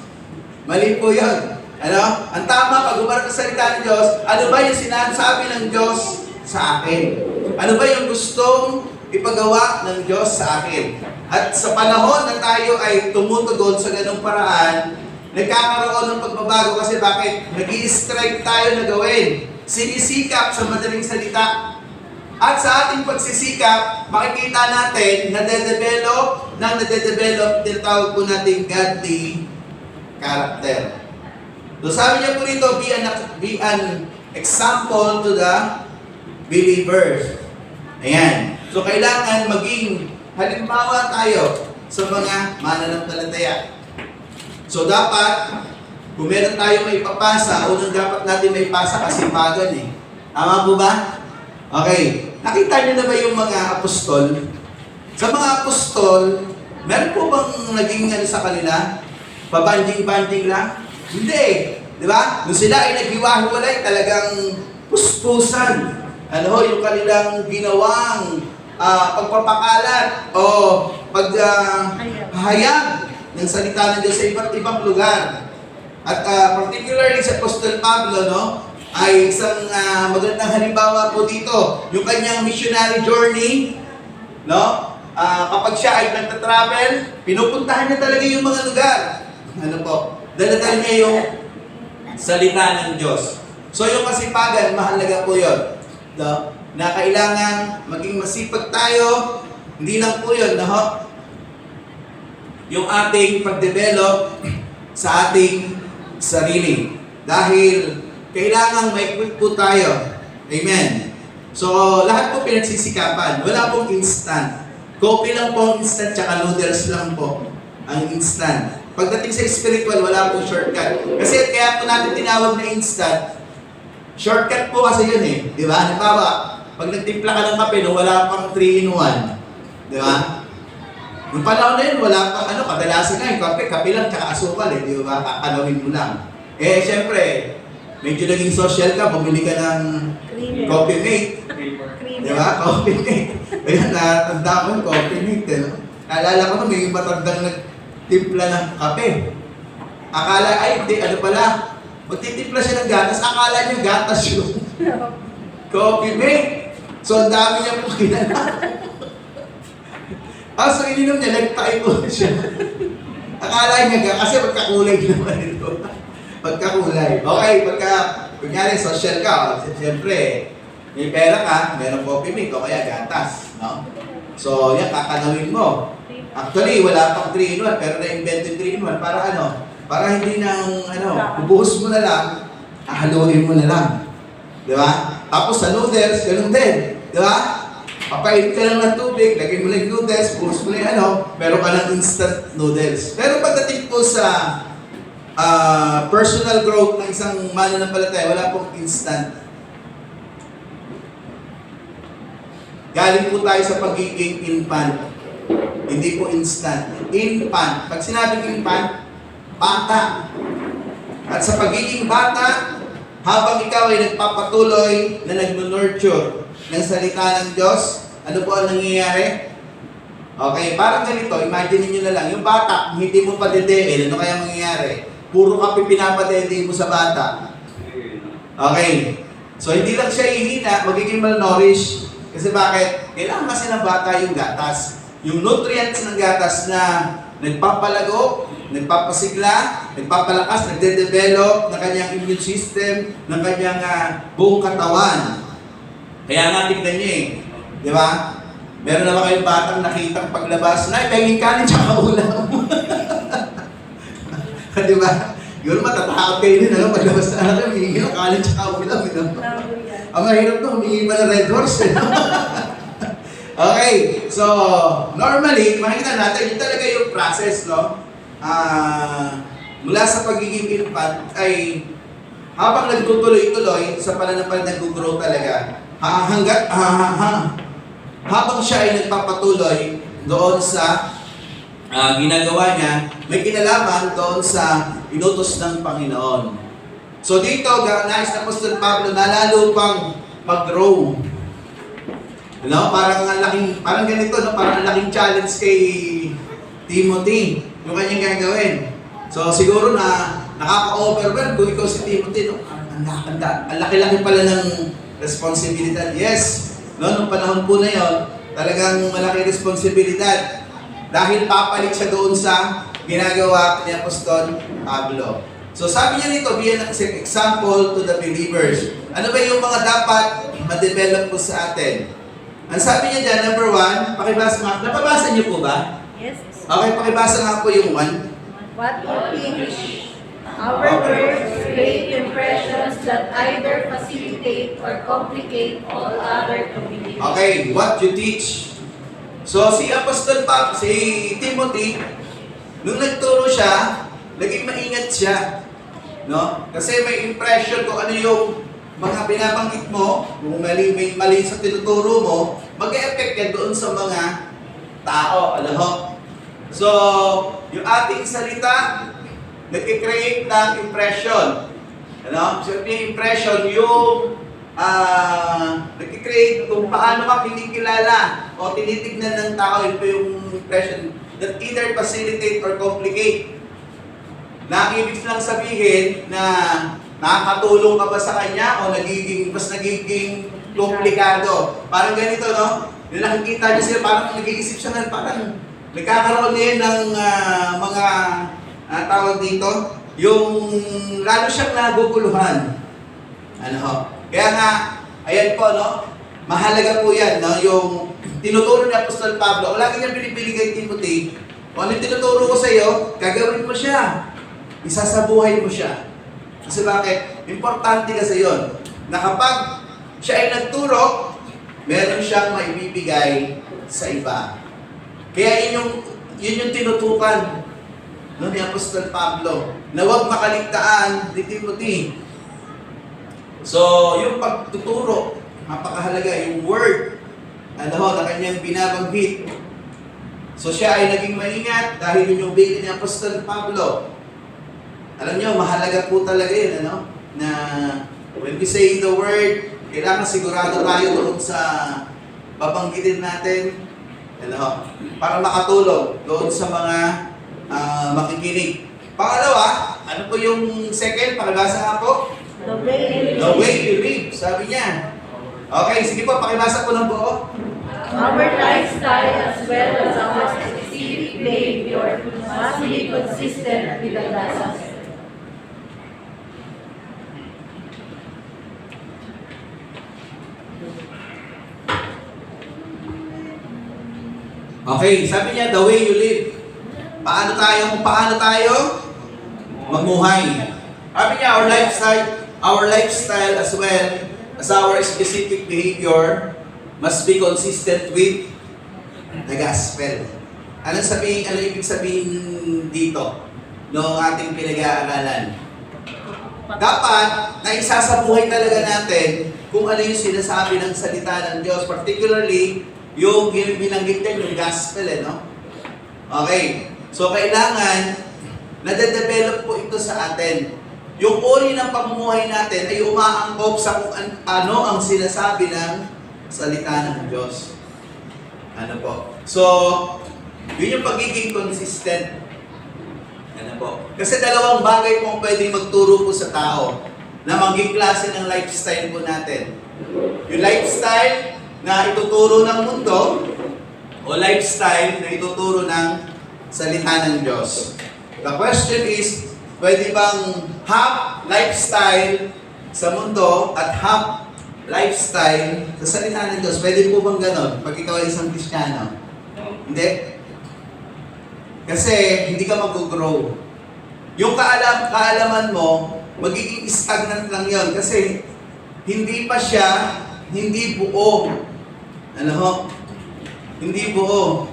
Mali po yun. Ano? Ang tama, pag umarap sa salita ng Diyos, ano ba yung sinasabi ng Diyos sa akin? Ano ba yung gustong ipagawa ng Diyos sa akin? At sa panahon na tayo ay tumutugon sa ganung paraan, nagkakaroon ng pagbabago kasi bakit? Nag-i-strike tayo na gawin. Sinisikap sa madaling salita. At sa ating pagsisikap, makikita natin na nade-develop, tinatawag po natin godly character. So sabi niya po rito, be an example to the believers. Ayan. So kailangan maging halimbawa tayo sa mga mananampalataya. So dapat, kung meron tayo may ipapasa, unang dapat natin may ipasa kasipagan eh. Tama po ba? Okay. Nakita niyo na ba yung mga apostol? Sa mga apostol, meron po bang naging sa kanila? Pabanding-banding lang? Hindi. Di ba? Nung sila ay naghiwa-hiwalay, talagang puspusan. Ano yung kanilang ginawang pagpapakalat o paghahayag ng salita ng Diyos sa iba't ibang lugar. At particularly sa Apostol Pablo, no? Ay isang magandang halimbawa po dito. Yung kanyang missionary journey, no? Kapag siya ay nagta-travel, pinupuntahan niya talaga yung mga lugar. Ano po? Dala-dala niya yung salita ng Diyos. So yung kasipagan, mahalaga po yun. No? Na kailangan maging masipag tayo, hindi lang po yun, no? Yung ating pag-develop sa ating sarili. Dahil kailangan may equip po tayo. Amen. So, lahat po pinagsisikapan. Wala pong instant. Coffee lang po ang instant, tsaka noodles lang po ang instant. Pagdating sa spiritual, wala pong shortcut. Kasi kaya po natin tinawag na instant, shortcut po kasi yun eh. Di ba? Halimbawa, pag nagtimpla ka ng kape, no, wala pang 3-in-1. Di ba? Noong panahon na yun, wala pang kadalasan nga yung kape lang, tsaka asukal eh. Di ba? Kakalawin mo lang. Eh, syempre, medyo naging social ka, bumili ka ng Coffee Mate. Di ba? Coffee Mate. Kaya natanda ko yung Coffee Mate. Eh, no? Naalala ko na may matandang nagtimpla ng kape. Akala, ay hindi, ano pala, magtitimpla siya ng gatas, akala niya gatas yung Coffee Mate. So, ang dami niya po kinala. So ininom niya, nagtayo siya. Akala niya kasi magkakulay naman ito. Pagkakulay. Okay, kunyari social ka, siyempre, may pera ka, merong Coffee Mate o kaya gatas. No? So, yan, kakanawin mo. Actually, wala pang 3-in-1, pero na-invent yung 3-in-1 para ano? Para hindi nang, bubuhos mo na lang, haluin mo na lang. Di ba? Tapos sa noodles, ganun din. Di ba? Papainit ka lang ng tubig, lagay mo lang yung noodles, buhos mo na yung meron ka ng instant noodles. Pero pagdating po sa personal growth ng isang mananampalataya, wala pong instant. Galing po tayo sa pagiging infant. Hindi po instant. Infant. Pag sinabing infant, bata. At sa pagiging bata, habang ikaw ay nagpapatuloy na nag-nurture ng salita ng Diyos, ano po ang nangyayari? Okay, parang ganito, imagine niyo na lang, yung bata, hindi mo pa dedein, ano kaya mangyayari? Puro kape pinapadede mo sa bata. Okay, so hindi lang siya ihina, magiging malnourished. Kasi bakit? Kailangan kasi ng bata yung gatas. Yung nutrients ng gatas na nagpapalago, nagpapasigla, nagpapalakas, nagde-develop ng kanyang immune system, ng kanyang buong katawan. Kaya nga tignan niyo eh. Di ba? Meron naman kayong batang nakitang paglabas na pahingin kanin tsaka ulam. Di ba? Yun, matatakot kayo din, paglabas na anak, humingi ng kanin tsaka ulam. Ang mahirap to, humingi pa ng Red Horse. Okay, so normally, makikita natin, yun talaga yung process, no? Mula sa pagiging infant ay habang nagtutuloy-tuloy, sa pananampalataya nag-grow talaga, habang siya ay nagpapatuloy doon sa ginagawa niya, may kinalaman doon sa inutos ng Panginoon. So dito, nais na Apostol Pablo na lalo pang mag-grow. Parang ganito, no? Parang ang laking challenge kay Timothy, yung kanyang gagawin. So siguro na nakaka-overwhelm kung ikaw si Timothy, no? Ang laki-laki pala ng responsibilidad. Yes, no, nung panahon po na yon, talagang malaki responsibilidad. Dahil papalit siya doon sa ginagawa ni Apostol Pablo. So sabi niya nito, be an example to the believers. Ano ba yung mga dapat ma-develop po sa atin? Ang sabi niya dyan, number 1, pakibasa nga. Napabasa niyo po ba? Yes. Okay, pakibasa nga po yung 1. What you teach, our words create impressions that either facilitate or complicate all other communities. Okay, what you teach. So si Apostol si Timothy, nung nagturo siya, naging maingat siya. No? Kasi may impression kung ano yung mga binabanggit mo, kung may mali sa tinuturo mo, mag-e-effect yan doon sa mga tao. Alam mo? So, yung ating salita, nag-create ng impression. Ano? So, yung impression, yung nag-create kung paano ka kinikilala o tinitignan ng tao, yun po yung impression that either facilitate or complicate. Na ibig lang sabihin na nakakatulong ka ba sa kanya o mas nagiging komplikado. Parang ganito, no? Yung nakikita niyo siya, parang nag-iisip siya na parang nagkakaroon niya ng mga tawag dito, yung lalo siyang naguguluhan. Ano ho? Kaya nga, ayan po, no? Mahalaga po yan, no? Yung tinuturo ni Apostol Pablo, lagi niya pinipili kay Timothy, kung ano yung tinuturo ko sa iyo, gagawin mo siya. Isasabuhay mo siya. Kasi bakit? Importante kasi yun, na kapag siya ay nagturo, meron siyang maibibigay sa iba. Kaya yun yung tinutukan ni Apostol Pablo, na huwag makaligtaan ni Timothy. So, yung pagtuturo, napakahalaga, yung word, na kanyang binabanggit. So, siya ay naging maingat dahil yun yung bigay ni Apostol Pablo. Alam niyo, mahalaga po talaga yun, na when we say the word, kailangan sigurado tayo doon sa babanggitin natin, para makatulong doon sa mga makikinig. Pangalawa, ano po yung second? Pakibasa nga po. The way you live, sabi niya. Okay, sige po, pakibasa po ng buo. Our lifestyle as well as our specific behavior must be consistent with the gospel. Okay, sabi niya, the way you live. Paano tayo mamuhay. Sabi niya, our lifestyle as well as our specific behavior must be consistent with the gospel. Ano ibig sabihin dito no ating pinag-aaralan? Dapat na isasabuhay talaga natin kung ano yung sinasabi ng salita ng Diyos, particularly yung binanggit din yung gospel, no? Okay. So, kailangan nade-develop po ito sa atin. Yung uri ng pamumuhay natin ay umaangkop sa kung ano ang sinasabi ng salita ng Diyos. Ano po? So, yun yung pagiging consistent. Ano po? Kasi dalawang bagay po pwedeng magturo po sa tao na maging klase ng lifestyle po natin. Yung lifestyle na ituturo ng mundo o lifestyle na ituturo ng salita ng Diyos. The question is, pwede bang half lifestyle sa mundo at half lifestyle sa salita ng Diyos? Pwede po bang ganon pag ikaw ay isang Kristiyano? Hindi. Kasi hindi ka mag-grow. Yung kaalaman mo, magiging stagnant lang yon kasi hindi pa siya, hindi buo. Ano ho? Hindi buo.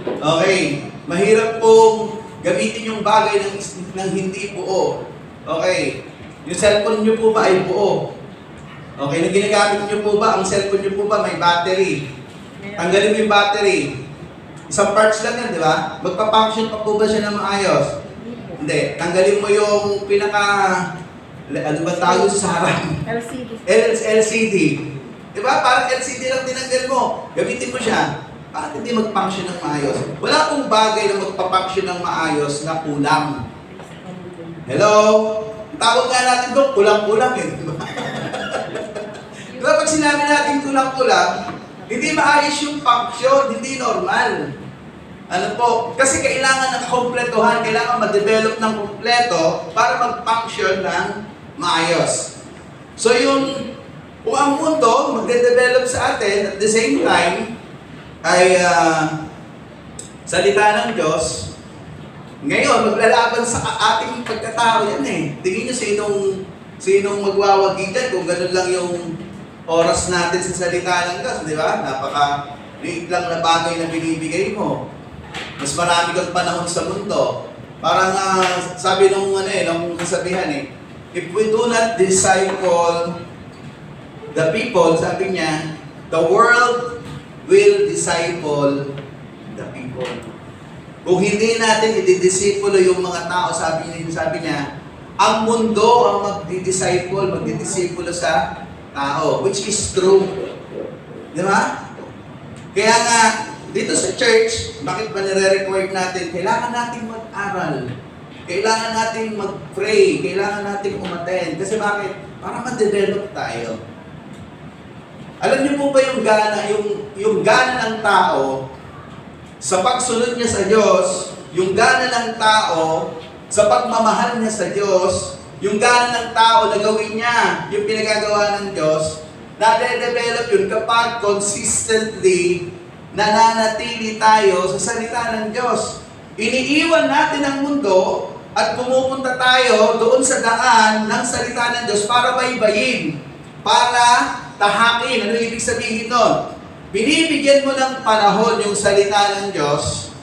Okay. Mahirap pong gamitin yung bagay ng hindi buo. Okay. Yung cellphone nyo po ba ay buo? Okay. Na ginagamit nyo po ba, ang cellphone nyo po ba may battery? Tanggalin mo yung battery. Isang parts lang yan, di ba? Magpa-function pa po ba siya na maayos? Hindi. Tanggalin mo yung ano ba tawag sa harap? LCD. LCD. Di ba? Parang LCD lang tinanggal mo. Gamitin mo siya. Bakit hindi mag-function ng maayos? Wala pong bagay na magpa-function ng maayos na kulang. Hello? Ang tawag nga natin doon, kulang-kulang eh. Di ba? Di ba pag sinabi natin kulang-kulang, hindi maayos yung function, hindi normal. Ano po? Kasi kailangan nakakompletuhan, kailangan ma-develop ng kompleto para mag-function ng maayos. So yung, kung ang mundo magde-develop sa atin at the same time, ay salita ng Diyos, ngayon, maglalaban sa ating pagkatao yan eh. Tingin nyo sinong magwawagi dyan kung ganun lang yung oras natin sa salita ng Diyos, di ba? Napaka-liit lang na bagay na binibigay mo. Mas marami kang panahon sa mundo. Parang sabi nung kasabihan if we do not disciple the people, sabi niya, the world will disciple the people. Kung hindi natin ididisipulo yung mga tao, sabi niya, ang mundo ang magdidisipulo sa tao, which is true. Di ba? Kaya nga, dito sa church, bakit ba nire-require natin? Kailangan natin mag-aral. Kailangan natin mag-pray. Kailangan natin umattend. Kasi bakit? Para ma-develop tayo. Alam niyo po ba yung gana ng tao sa pagsunod niya sa Diyos, yung gana ng tao sa pagmamahal niya sa Diyos, yung gana ng tao na gawin niya yung pinagagawa ng Diyos, nade-develop yun kapag consistently nananatili tayo sa salita ng Diyos. Iniiwan natin ang mundo at pumupunta tayo doon sa daan ng salita ng Diyos para baybayin, para tahakin. Ano ibig sabihin nun? Binibigyan mo ng panahon yung salita ng Diyos,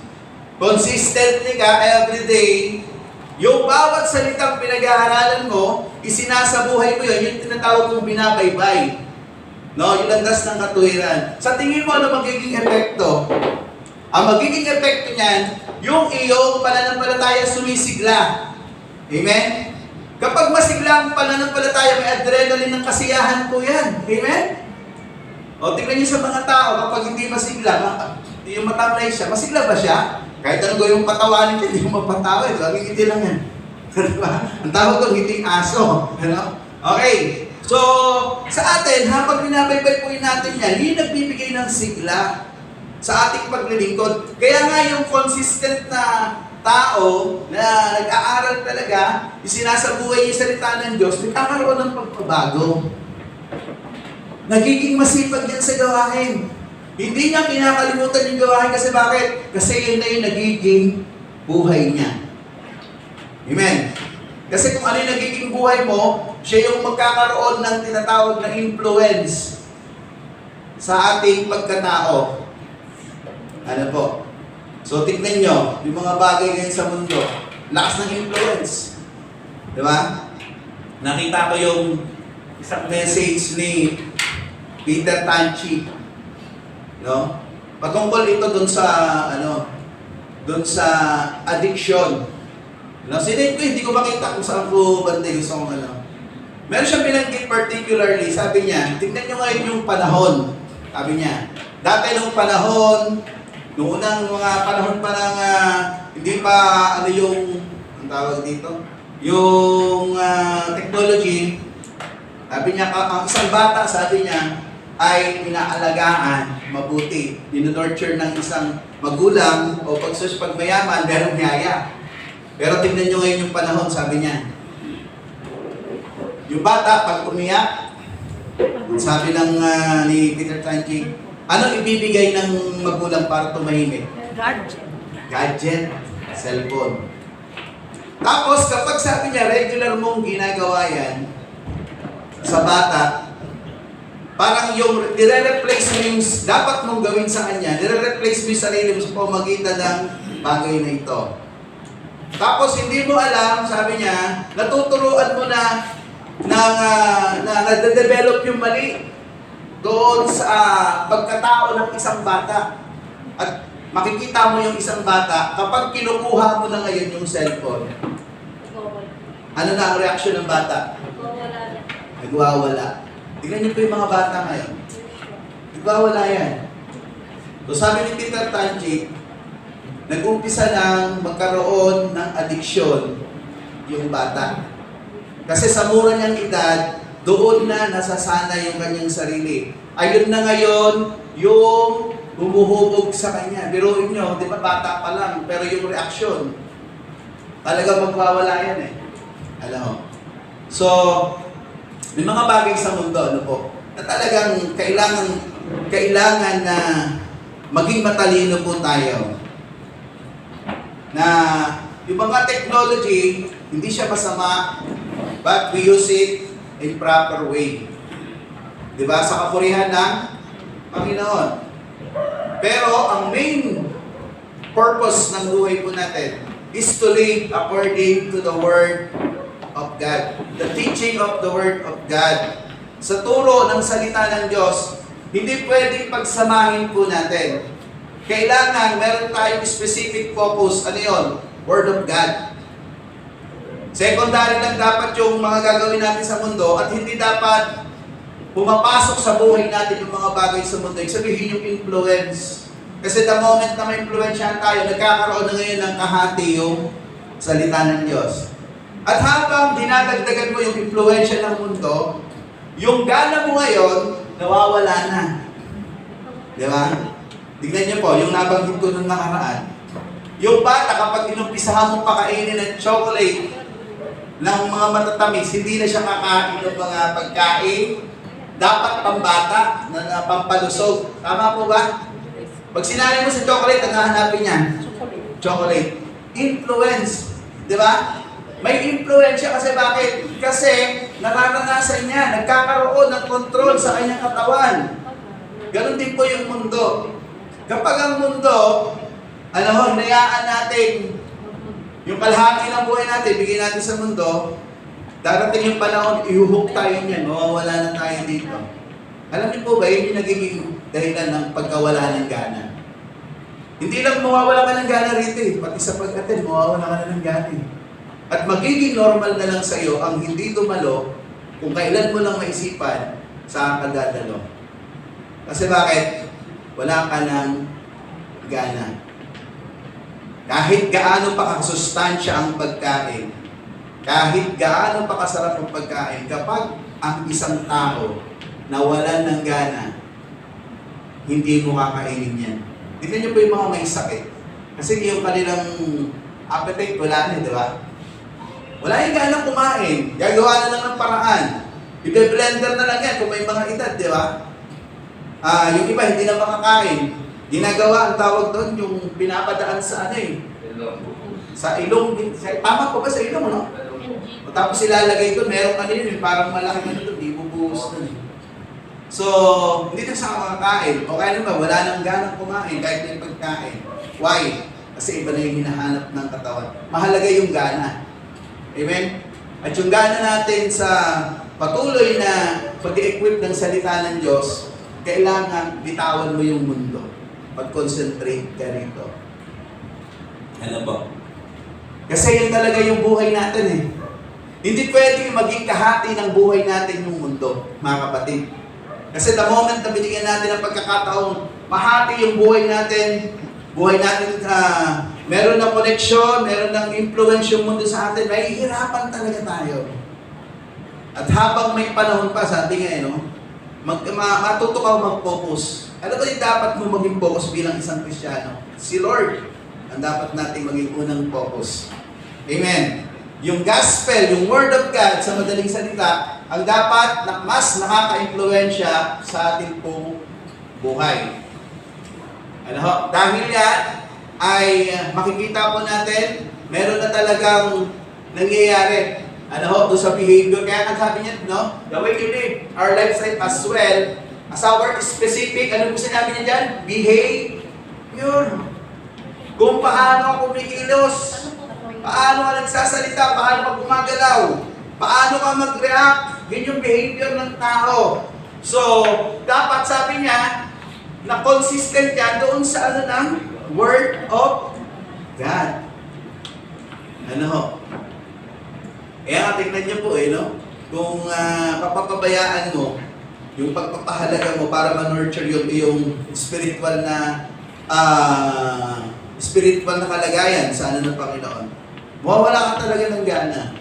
consistently ka everyday, yung bawat salitang pinag-aaralan mo, isinasabuhay mo yun, yung tinatawag mong binabaybay. No, yung landas ng katuwiran. Sa tingin mo, ano magiging epekto? Ang magiging epekto niyan, yung iyong pananampalataya sumisigla. Amen? Kapag masigla ang pananampalataya, may adrenaline ng kasiyahan po yan. Amen? O, tingnan niyo sa mga tao, kapag hindi masigla, yung matamlay siya, masigla ba siya? Kahit anong gawin mong patawanin siya, hindi mo mapatawa. Laging hindi lang yan. Ang tawag ko, hindi aso. Okay. So, sa atin, habang binabaybay po natin yan, yung nagbibigay ng sigla sa ating paglilingkod. Kaya nga yung consistent na tao na nag-aaral talaga, isinasabuhay yung salita ng Diyos, nagkakaroon ng pagbabago. Nagiging masipag yan sa gawain. Hindi niya kinakalimutan yung gawain kasi bakit? Kasi yun na yung nagiging buhay niya. Amen. Kasi kung ano yung nagiging buhay mo, siya yung magkakaroon ng tinatawag na influence sa ating pagkatao. Ano po? So, tignan nyo, yung mga bagay ngayon sa mundo, lakas ng influence. Di ba? Nakita ko yung isang message ni Peter Tanchi. No? Patungkol ito doon sa addiction. No, sinend ko, hindi ko makita kung saan ko banda yung song Meron siyang binanggit particularly, sabi niya, tignan nyo ngayon yung panahon. Sabi niya, Dati nung panahon, noong unang mga panahon pa ng hindi pa ano yung ang tawag dito, yung technology, sabi niya, ang isang bata, sabi niya, ay inaalagaan mabuti. Dinonurture ng isang magulang o pag mayaman, merong yaya. Pero tingnan nyo ngayon yung panahon, sabi niya, yung bata, pag umiyak, sabi ng ni Peter Tanchi, anong ibibigay ng magulang para tumahimik? Gadget. Gadget, cellphone. Tapos kapag sabi niya, regular mong ginagawa yan sa bata, parang yung nire-replace mo yung dapat mong gawin sa kanya, nire-replace mo yung sarili mo sa pamagitan ng bagay na ito. Tapos hindi mo alam, sabi niya, natuturuan mo na nade-develop yung mali doon sa pagkatao ng isang bata. At makikita mo yung isang bata, kapag kinukuha mo na ngayon yung cellphone, ano na ang reaksyon ng bata? Nagwawala. Tingnan niyo po yung mga bata ngayon. Nagwawala yan. So sabi ni Peter Tanchi, nag-umpisa ng magkaroon ng adiksyon yung bata. Kasi sa mura niyang edad, doon na nasasana yung kanyang sarili. Ayun na ngayon, yung humuhubog sa kanya. Biruin nyo, di ba bata pa lang, pero yung reaksyon, talaga magwawala yan eh. Alam mo? So, may mga bagay sa mundo, ano po, na talagang kailangan na maging matalino po tayo. Na yung mga technology, hindi siya masama, but we use it in proper way. Diba? Sa kapurihan ng Panginoon. Pero ang main purpose ng buhay po natin is to live according to the Word of God. The teaching of the Word of God. Sa turo ng salita ng Diyos, hindi pwedeng pagsamahin po natin. Kailangan meron tayong specific focus. Ano yun? Word of God. Secondary lang dapat yung mga gagawin natin sa mundo at hindi dapat pumapasok sa buhay natin yung mga bagay sa mundo. Ibig sabihin yung influence. Kasi the moment na may influensyahan tayo, nagkakaroon na ngayon ng kahati yung salita ng Diyos. At habang dinadagdagan mo yung influensya ng mundo, yung gana mo ngayon, nawawala na. Di ba? Tignan niyo po, yung nabanggit ko nung nakaraan. Yung bata, kapag inumpisahan mo pakainin ng chocolate, ng mga matatamis, hindi na siya kakain ng mga pagkain, dapat pambata, na pampalusog. Tama po ba? Pag sinali mo sa chocolate, ang hahanapin niya? Chocolate. Influence. Di ba? May influensya kasi bakit? Kasi nararanasan niya, nagkakaroon ng control sa kanyang katawan. Ganon din po yung mundo. Kapag ang mundo, hinayaan natin yung kalahati ng buhay natin, bigyan natin sa mundo, darating yung panahon, ihuhok tayo niyan, mawawala na tayo dito. Alam niyo po ba, yun yung nagiging dahilan ng pagkawala ng gana. Hindi lang mawawala ka ng gana rito eh, pati sa pag-attend, mawawala ka na ng gana eh. At magiging normal na lang sa iyo ang hindi dumalo kung kailan mo lang maisipan saan ka dadalo. Kasi bakit? Wala ka ng gana. Kahit gaano pa kasustansya ang pagkain, kahit gaano pa kasarap ang pagkain, kapag ang isang tao nawalan ng gana, hindi mo kakainin yan. Tignan niyo po yung mga may sakit. Kasi yung kanilang appetite, wala na, di ba? Wala yung gana kumain. Gagawa na lang ng paraan. I-blender na lang yan kung may mga edad, di ba? Yung iba, hindi na makakain. Ginagawa, ang tawag doon, yung pinapadaan sa ano eh. Sa ilong. Tama po ba sa ilong, no? O tapos ilalagay doon, meron kanina yun, parang malaki na doon, di bubuhos doon eh. So, hindi na siya makakain. O kaya naman, wala nang ganang kumain kahit may pagkain. Why? Kasi iba na yung hinahanap ng katawan. Mahalaga yung gana. Amen? At yung gana natin sa patuloy na pag-equip ng salita ng Diyos, kailangan bitawan mo yung mundo. Mag-concentrate ka rito. Ano ba? Kasi yan talaga yung buhay natin eh. Hindi pwedeng maging kahati ng buhay natin yung mundo, mga kapatid. Kasi the moment na binigyan natin ng pagkakataon, mahati yung buhay natin meron ng connection, meron ng influence yung mundo sa atin, mahihirapan talaga tayo. At habang may panahon pa, sabi nga, matuto ka mag-focus. Ano ba yung dapat mo maging focus bilang isang Kristiyano? Si Lord ang dapat nating maging unang focus. Amen. Yung gospel, yung word of God, sa madaling salita, ang dapat na mas nakaka-impluensya sa ating pong buhay. Dahil yan, ay makikita po natin, meron na talagang nangyayari. Doon sa behavior. Kaya ang sabi niya, the way you live our lifestyle as well, as our specific, ano po sinabi niya dyan? Behavior. Kung paano ako kumikilos, paano ka nagsasalita, paano ka gumagalaw, paano ka mag-react, yun yung behavior ng tao. So, dapat sabi niya, na consistent yan doon sa ng Word of God. Tingnan niyo po kung papabayaan mo yung pagpapahalaga mo para ma-nurture yung spiritual na kalagayan sa ng Panginoon. Mawawala ka talaga ng gana.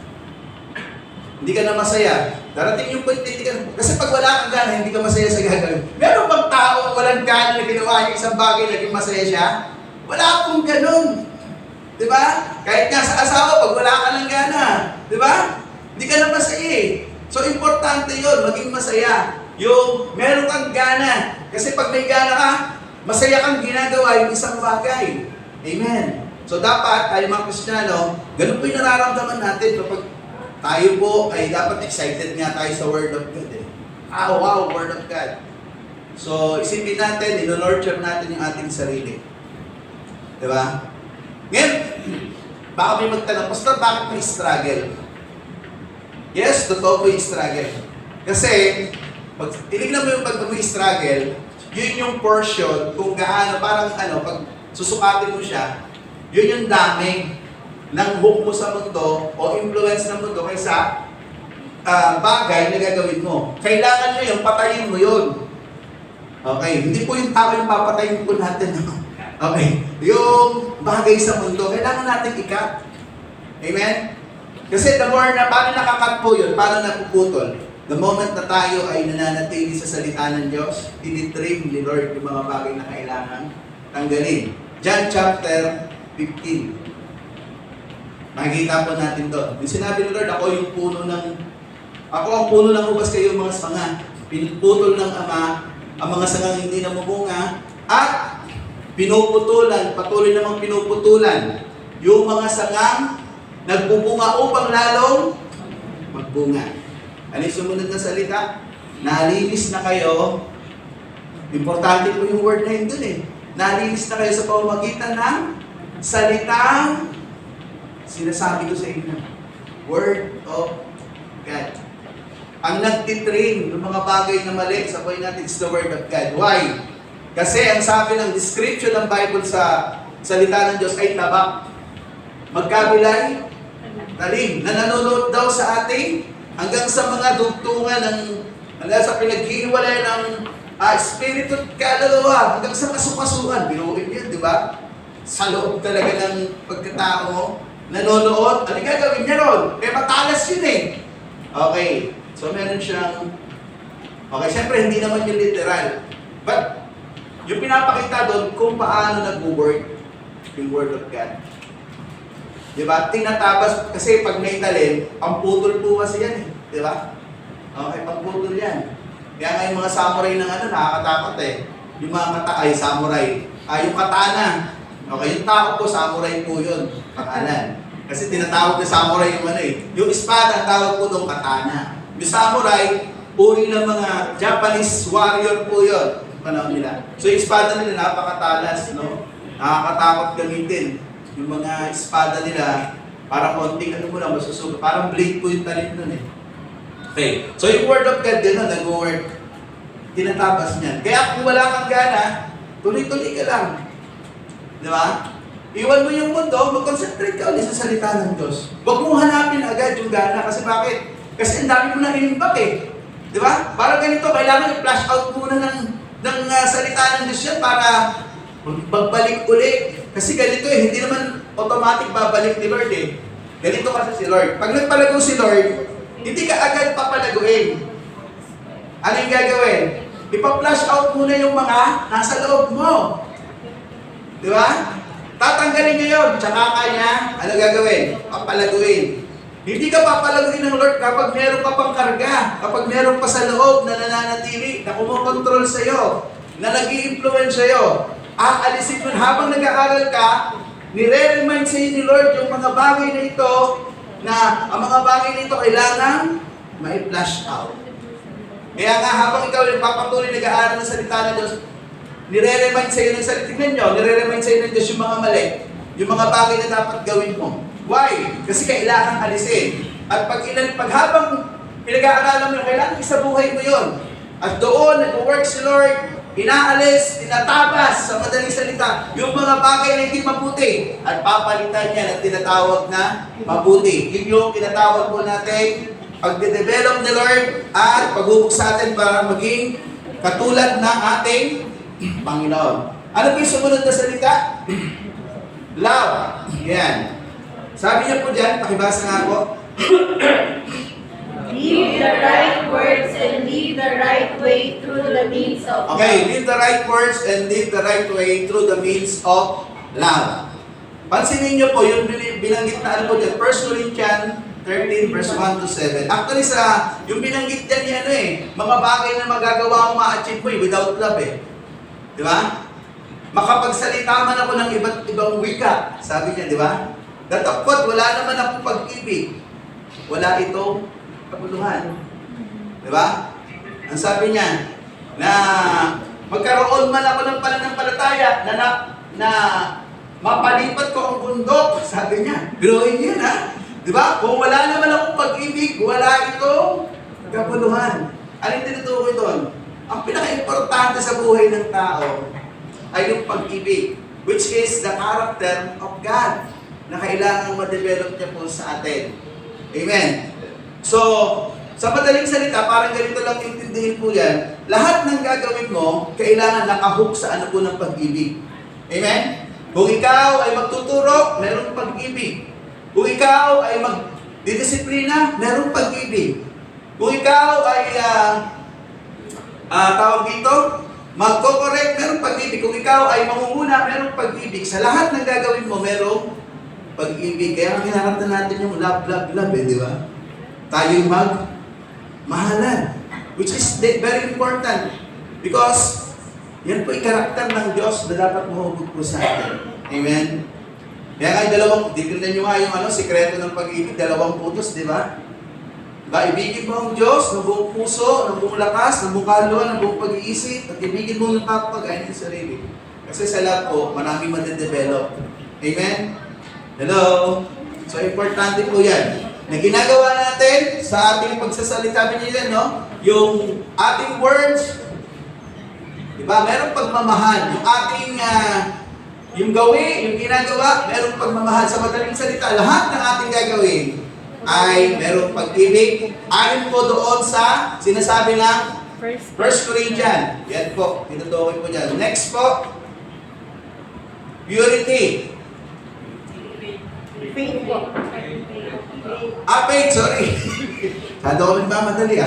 Hindi ka na masaya. Darating yung point na hindi ka na, kasi pag wala kang gana, hindi ka masaya sa gagawin. Meron bang tao walang gana na ginawa niya isang bagay, naging masaya siya? Wala akong ganun. Diba? Kahit nga sa asawa, pag wala ka ng gana, diba? Hindi ka na masaya eh. So, importante yun, maging masaya. Yung meron kang gana. Kasi pag may gana ka, masaya kang ginagawa yung isang bagay. Amen. So, dapat, tayo mga Kristiyano, ganun po yung nararamdaman natin kapag tayo po ay dapat excited nga tayo sa Word of God eh. Wow, Word of God. So, isipin natin, ino-nurture natin yung ating sarili. Diba? Ngayon, baka may magtanong, Pastor, bakit may struggle? Yes, totoo po yung struggle. Kasi, pag tinignan mo yung pag may struggle, yun yung portion kung gaano, parang pag susukatin mo siya, yun yung dami ng hook mo sa mundo o influence ng mundo kaysa bagay na gagawin mo. Kailangan nyo yung patayin mo yun. Okay, hindi po yung tao yung papatayin po natin. Okay, yung bagay sa mundo, kailangan natin ikat. Amen? Kasi the more na, paano nakakat po yun, paano napuputol? The moment na tayo ay nananatili sa salita ng Diyos, tinitrim ni Lord yung mga bagay na kailangan tanggalin. John chapter 15. Makikita po natin doon. Yung sinabi ni Lord, ako ang puno ng ubas, kayo mga sanga. Pinuputol ng Ama ang mga sangang hindi namumunga at pinuputulan, patuloy namang pinuputulan yung mga sangang nagbubunga upang lalong magbunga. Ano yung sumunod na salita? Nalinis na kayo. Importante po yung word na yun dun eh. Nalinis na kayo sa pamamagitan ng salitang sinasabi ko sa inyo. Word of God. Ang nagtitrain ng mga bagay na mali sa buhay natin is the Word of God. Why? Kasi ang sabi ng description ng Bible sa salita ng Diyos ay tabak. Magkabilay, talim, na nanonood daw sa ating hanggang sa mga dugtungan hanggang sa pinaghiwalay ng espiritu at kaluluwa, hanggang sa kasukasuhan. Binuhin yun, di ba? Sa loob talaga ng pagkatao mo, nanonood, ano gagawin niya ron? Kaya matalas yun eh. Okay, so meron siyang, okay, syempre hindi naman yung literal. But, yung pinapakita doon kung paano nag-work yung Word of God. Diba? Tinatabas, kasi pag may talim, pamputol po kasi yan eh. Diba? Okay, pamputol yan. Kaya nga yung mga samurai ng nakakatakot eh. Yung mga samurai. Yung katana. Okay, yung tao po, samurai po yun. Pangalan. Kasi tinatawag na samurai yung yung espada, ang tawag po doon katana. Yung samurai, uri ng mga Japanese warrior po yun. Panahon nila. So yung espada nila napakatalas, no? Nakakatakot gamitin. Yung mga espada nila, parang konting mo lang, masusugat. Parang blade po yung talim nun eh. Okay. So yung Word of God din, nag-work. Tinatabas niyan. Kaya kung wala kang gana, tuloy-tuloy ka lang. Di ba? Iwan mo yung mundo, mag-concentrate ka ulit sa salita ng Diyos. Huwag mong hanapin agad yung gana. Kasi bakit? Kasi ang dami mo na inimbak eh. Di ba? Parang ganito, kailangan i-flash out muna ng salita ng Diyos yan para magbalik ulit. Kasi ganito hindi naman automatic babalik ni Lord Ganito kasi si Lord. Pag nagpalago si Lord, hindi ka agad papalaguin. Ano yung gagawin? Ipa-flash out muna yung mga nasa loob mo. Di ba? Tatanggalin niya yun, tsaka kanya, ano gagawin? Papalaguin. Hindi ka papalaguin ng Lord kapag meron ka pang karga, kapag meron pa sa loob na nananatili, na kumukontrol sa'yo, na nag-i-influence sa'yo. Aalisin mo habang nag-aaral ka, nire-remind sa'yo ni Lord yung mga bagay na ito, na ang mga bagay na ito kailangan ma-flash out. Kaya nga habang ikaw nagpapatuloy nag-aaral ng salita ng Diyos, nire-remind sa'yo ng salita. Tignan nyo, nire-remind sa'yo ng Diyos yung mga mali, yung mga bagay na dapat gawin mo. Why? Kasi kailangan alisin. At pag habang pinag-aaralan mo yun, kailangan isabuhay mo yun. At doon, nag-work si Lord, inaalis, tinatabas sa madaling salita, yung mga bagay na hindi mabuti. At papalitan niya na tinatawag na mabuti. Yun yung tinatawag po natin, pagde-develop ni Lord at paghubog sa atin para maging katulad ng ating Panginoon. Ano po yung sumunod na salita? Love. Yan. Sabi niya po dyan, pakibasa nga po. Live the right words and live the right way through the means of Okay, live the right words and live the right way through the means of love. Pansinin niyo po, yung binanggit na ano po dyan, 1 Corinthians 13 verse 1 to 7. Actually yung binanggit dyan ni mga bagay na magagawa mo ma-achieve mo without love Di ba? Makapagsalita man ako ng iba't ibang wika, sabi niya, di ba? Datapot, wala naman akong pag-ibig. Wala itong kabuluhan. Di ba? Ang sabi niya, na magkaroon man ako ng pananampalataya na mapalipat ko ang bundok, sabi niya. Biruin niya na. Di ba? Kung wala naman akong pag-ibig, wala itong kabuluhan. Anong tinutukoy doon? Ang pinaka-importante sa buhay ng tao ay yung pag-ibig, which is the character of God na kailangan ma-develop niya po sa atin. Amen. So, sa madaling salita, parang ganito lang intindihin po yan, lahat ng gagawin mo, kailangan nakahook sa ano po ng pag-ibig. Amen? Kung ikaw ay magtuturo, merong pag-ibig. Kung ikaw ay magdidisiplina, merong pag-ibig. Kung ikaw ay tawag dito, magko-correct, merong pag-ibig. Kung ikaw ay mangunguna, merong pag-ibig. Sa lahat ng gagawin mo, merong pag-ibig. Kaya ang hinaharap na natin yung love, di ba? Tayo'y magmahalan. Which is very important. Because, yan po yung karakter ng Diyos na dapat mahubog po sa atin. Amen? Kaya nga yung tignan nyo nga yung sikreto ng pag-ibig, 2 putos, di ba? Diba, ibigin mo ang Diyos ng buong puso, ng buong lakas, ng buong kaluluwa, ng buong pag-iisip, at ibigin mo yung kapag-ayon ng sarili. Kasi sa lahat po, maraming madidevelop. Amen? Hello? So, importante po yan. Na ginagawa natin sa ating pagsasalita, binili, no? Yung ating words, diba, merong pagmamahal. Yung ating, yung gawin, yung ginagawa, merong pagmamahal. Sa madaling salita, lahat ng ating gagawin ay merong pag-ibig. Ayon po doon sa sinasabi ng 1 Corinthians. Yan po, tinutukoy po dyan. Next po, purity. faith po. Faith, sorry. Sado ko nagmamadali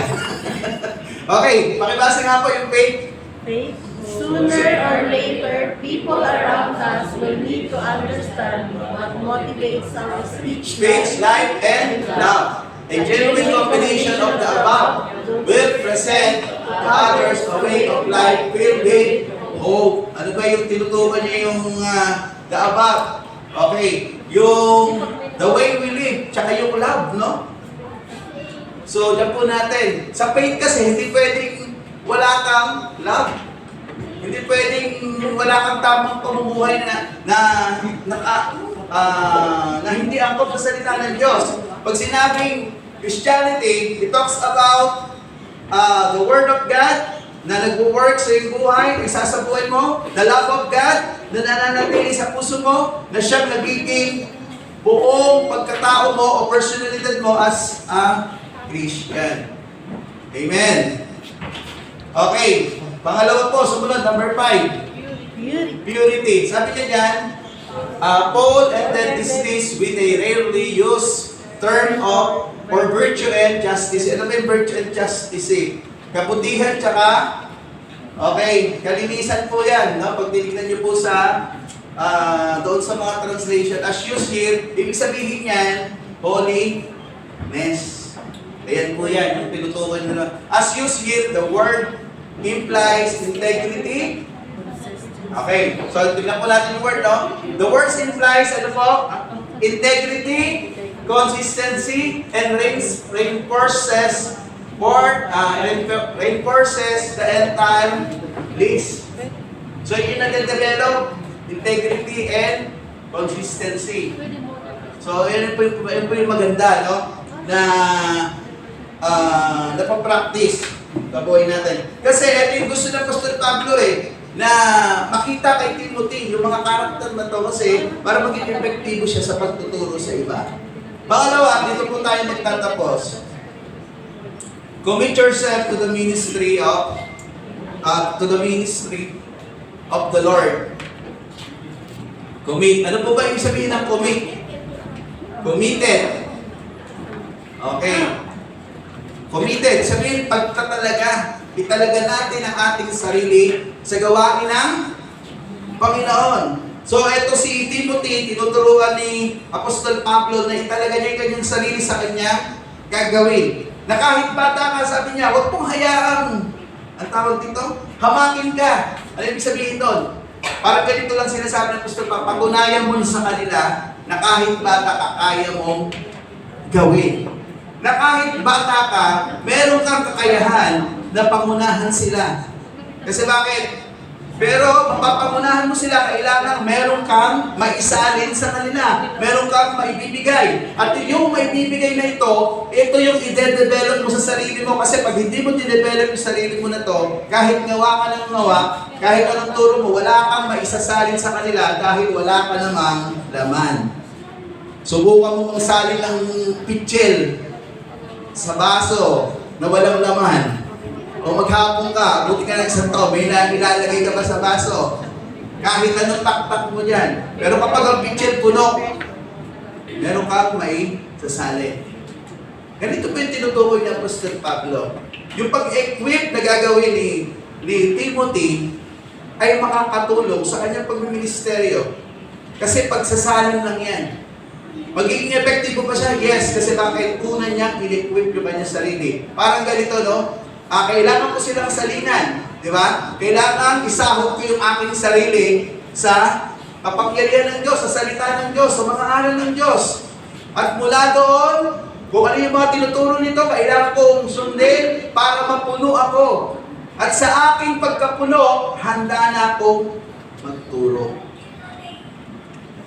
Okay, pakibasa nga po yung faith. Faith. Sooner or later, people around us will need to understand what motivates our speech, Life, and love. A genuine combination of the above will present to others a way of life filled with hope. Ano ba yung tinutukan niya yung the above? Okay, yung the way we live, tsaka yung love, no? So, yan po natin. Sa faith kasi, hindi pwedeng wala kang love. Hindi pwedeng wala kang tamang pamumuhay na hindi angkop sa salita ng Diyos. Pag sinabing Christianity, it talks about the Word of God na nagwo-work sa iyong buhay, isasabuhay mo, the love of God na nananatili sa puso mo, na siyang nagiging buong pagkatao mo o personalidad mo as a Christian. Amen. Okay. Pangalawa po, sumunod, number 5. Purity. Sabi niya dyan, Paul ended this with a rarely used term of for virtue and justice. Ano ba yung virtue and justice eh? Kabutihan tsaka, okay, kalinisan po yan. No? Pag tinignan niyo po sa, doon sa mga translation, as used here, ibig sabihin yan, holiness. Ayan po yan, yung tinutukoy nila. As used here, the word implies integrity. Okay, so tignan po natin yung word, no? The word implies, ano po? Integrity, consistency, and reinforces the entire list. So yun ang develop, integrity and consistency. So yun po yung maganda, no? Na napapractice sa buhay natin. Kasi ito yung gusto ng Pastor Pablo na makita kay Timothy yung mga karakter na to kasi para maging epektibo siya sa pagtuturo sa iba. Pangalawa, dito po tayo magtatapos. Commit yourself to the ministry of the Lord. Commit. Ano po ba yung sabihin ng commit? Committed. Okay. Committed. Sabihin, pagtatalaga. Italaga natin ang ating sarili sa gawain ng Panginoon. So, ito si Timothy, tinuturuan ni Apostol Pablo na italaga niya yung kanyang sarili sa kanyang gagawin. Na kahit bata ka, sabi niya, huwag pong hayaang, ang tawag dito, hamakin ka. Ano ibig sabihin doon? Parang ganito lang sinasabi ng Apostol Pablo, patunayan mo sa kanila na kahit bata ka, kaya mong gawin. Na kahit bata ka, meron kang kakayahan na pangunahan sila. Kasi bakit? Pero mapapangunahan mo sila, kailangan meron kang maisalin sa kanila. Meron kang maibibigay. At yung maibibigay na ito yung i-develop mo sa sarili mo. Kasi pag hindi mo i-develop yung sarili mo na to, kahit ngawa ka ng ngawa, kahit anong turo mo, wala kang maisasalin sa kanila dahil wala ka namang laman. Subukan mo magsalin ng pitchel sa baso na walang laman. O maghapon ka, buti ka ng isang tao, may ilalagay ka pa sa baso. Kahit anong taktak mo dyan. Pero kapag ang pitcher puno, meron kang may sasali. Ganito po yung tinutukoy ni Apostol Pablo. Yung pag-equip na gagawin ni Timothy ay makakatulong sa kanyang pagministeryo. Kasi pagsasalin lang yan. Magiging epektibo pa siya? Yes. Kasi bakit? Una niya, in-equip yung kanyang sarili. Parang ganito, no? Kailangan ko silang salinan, di ba? Kailangan isahog ko yung aking sarili sa kapangyarihan ng Diyos, sa salita ng Diyos, sa mga aral ng Diyos. At mula doon, kung ano yung mga tinuturo nito, kailangan kong sundin para mapuno ako. At sa aking pagkapuno, handa na akong magturo.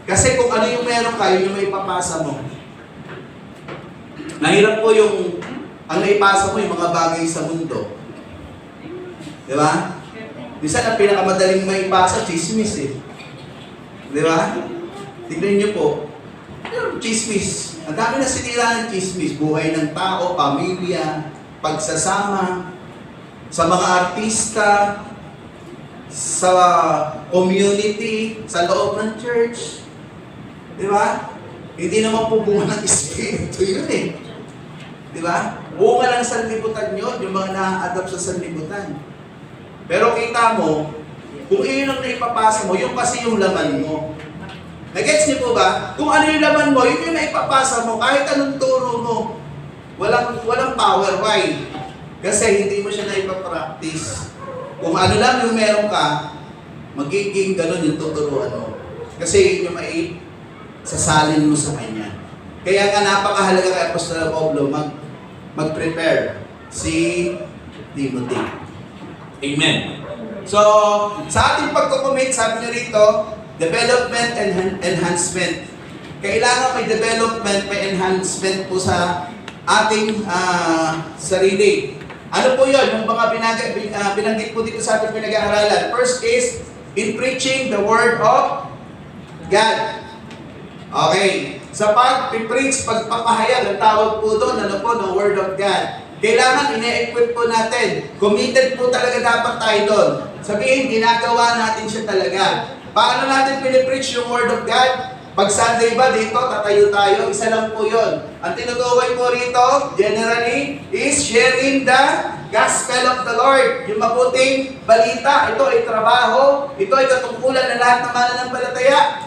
Kasi kung ano yung meron ka, yun yung may papasa mo. Nahirap po yung ang naipasa mo yung mga bagay sa mundo. Di ba? Minsan ang pinakamadaling maipasa, chismis Di ba? Tignan niyo po. Chismis. Ang dami na sinira ng chismis. Buhay ng tao, pamilya, pagsasama, sa mga artista, sa community, sa loob ng church. Di ba? Hindi naman po bunga ng espiritu yun Di ba? Bunga lang sa sanlibutan yun, yung mga na-adapt sa sanlibutan. Pero kita mo, kung iyon ang naipapasa mo, yung kasi yung laman mo. Nagets niyo po ba? Kung ano yung laman mo, yun yung naipapasa mo, kahit anong turo mo. Walang power. Why? Kasi hindi mo siya naipapractice. Kung ano lang yung meron ka, magiging ganun yung tuturuan mo. Kasi yun yung sasalin mo sa kanya. Kaya nga napakahalaga kay Apostol Pablo mag-prepare si Timothy. Amen. So, sa ating pagkukumit, sabi niyo rito, development and enhancement. Kailangan may development, may enhancement po sa ating sarili. Ano po yun? Yung mga binanggit po dito sa ating pinag-aaralan. First is, in preaching the Word of God. Okay. Sa pag-preach, pagpapahayag, ang tawag po doon, ano po, ng Word of God. Kailangan ine-equip po natin. Committed po talaga dapat tayo doon. Sabihin, ginagawa natin siya talaga. Paano natin pinipreach yung Word of God? Pag Sunday ba dito, tatayo tayo? Isa lang po yun. Ang tinutukoy po rito, generally, is sharing the gospel of the Lord. Yung mabuting balita. Ito ay trabaho. Ito ay katungkulan ng lahat ng mananampalataya.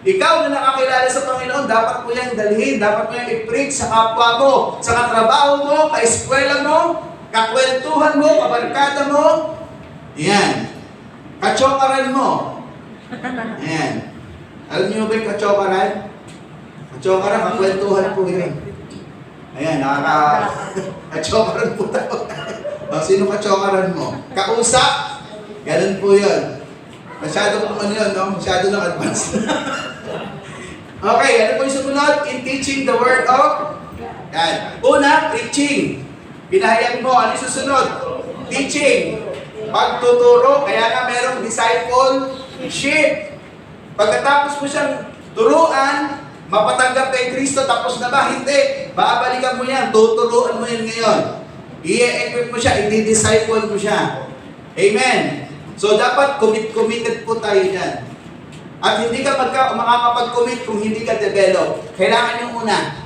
Ikaw na nakakilala sa Panginoon, dapat mo yan dalhin, dapat mo yan i-preach sa kapwa mo, sa katrabaho mo, ka-eskwela mo, kakwentuhan mo, kabarkada mo. Yan. Kachokaran mo. Yan. Alam niyo ba yung kachokaran? Kachokaran, kakwentuhan po yun. Ayan, kachokaran po tayo. Sino kachokaran mo? Kausap? Ganun po yun. Masyado po ano yun, no? Masyado ng advance. Okay, ano po yung sumunod? In teaching the word of God. Una, preaching. Pinahayag mo, ano yung susunod? Teaching. Pagtuturo, kaya nga merong discipleship. Pagkatapos mo siyang turuan, mapatanggap kay Kristo, tapos na ba? Hindi. Babalikan mo yan, tuturuan mo yan ngayon. I-equip mo siya, i-disciple mo siya. Amen. So dapat committed po tayo dyan. At hindi ka makakapag-commit kung hindi ka develop. Kailangan yung una.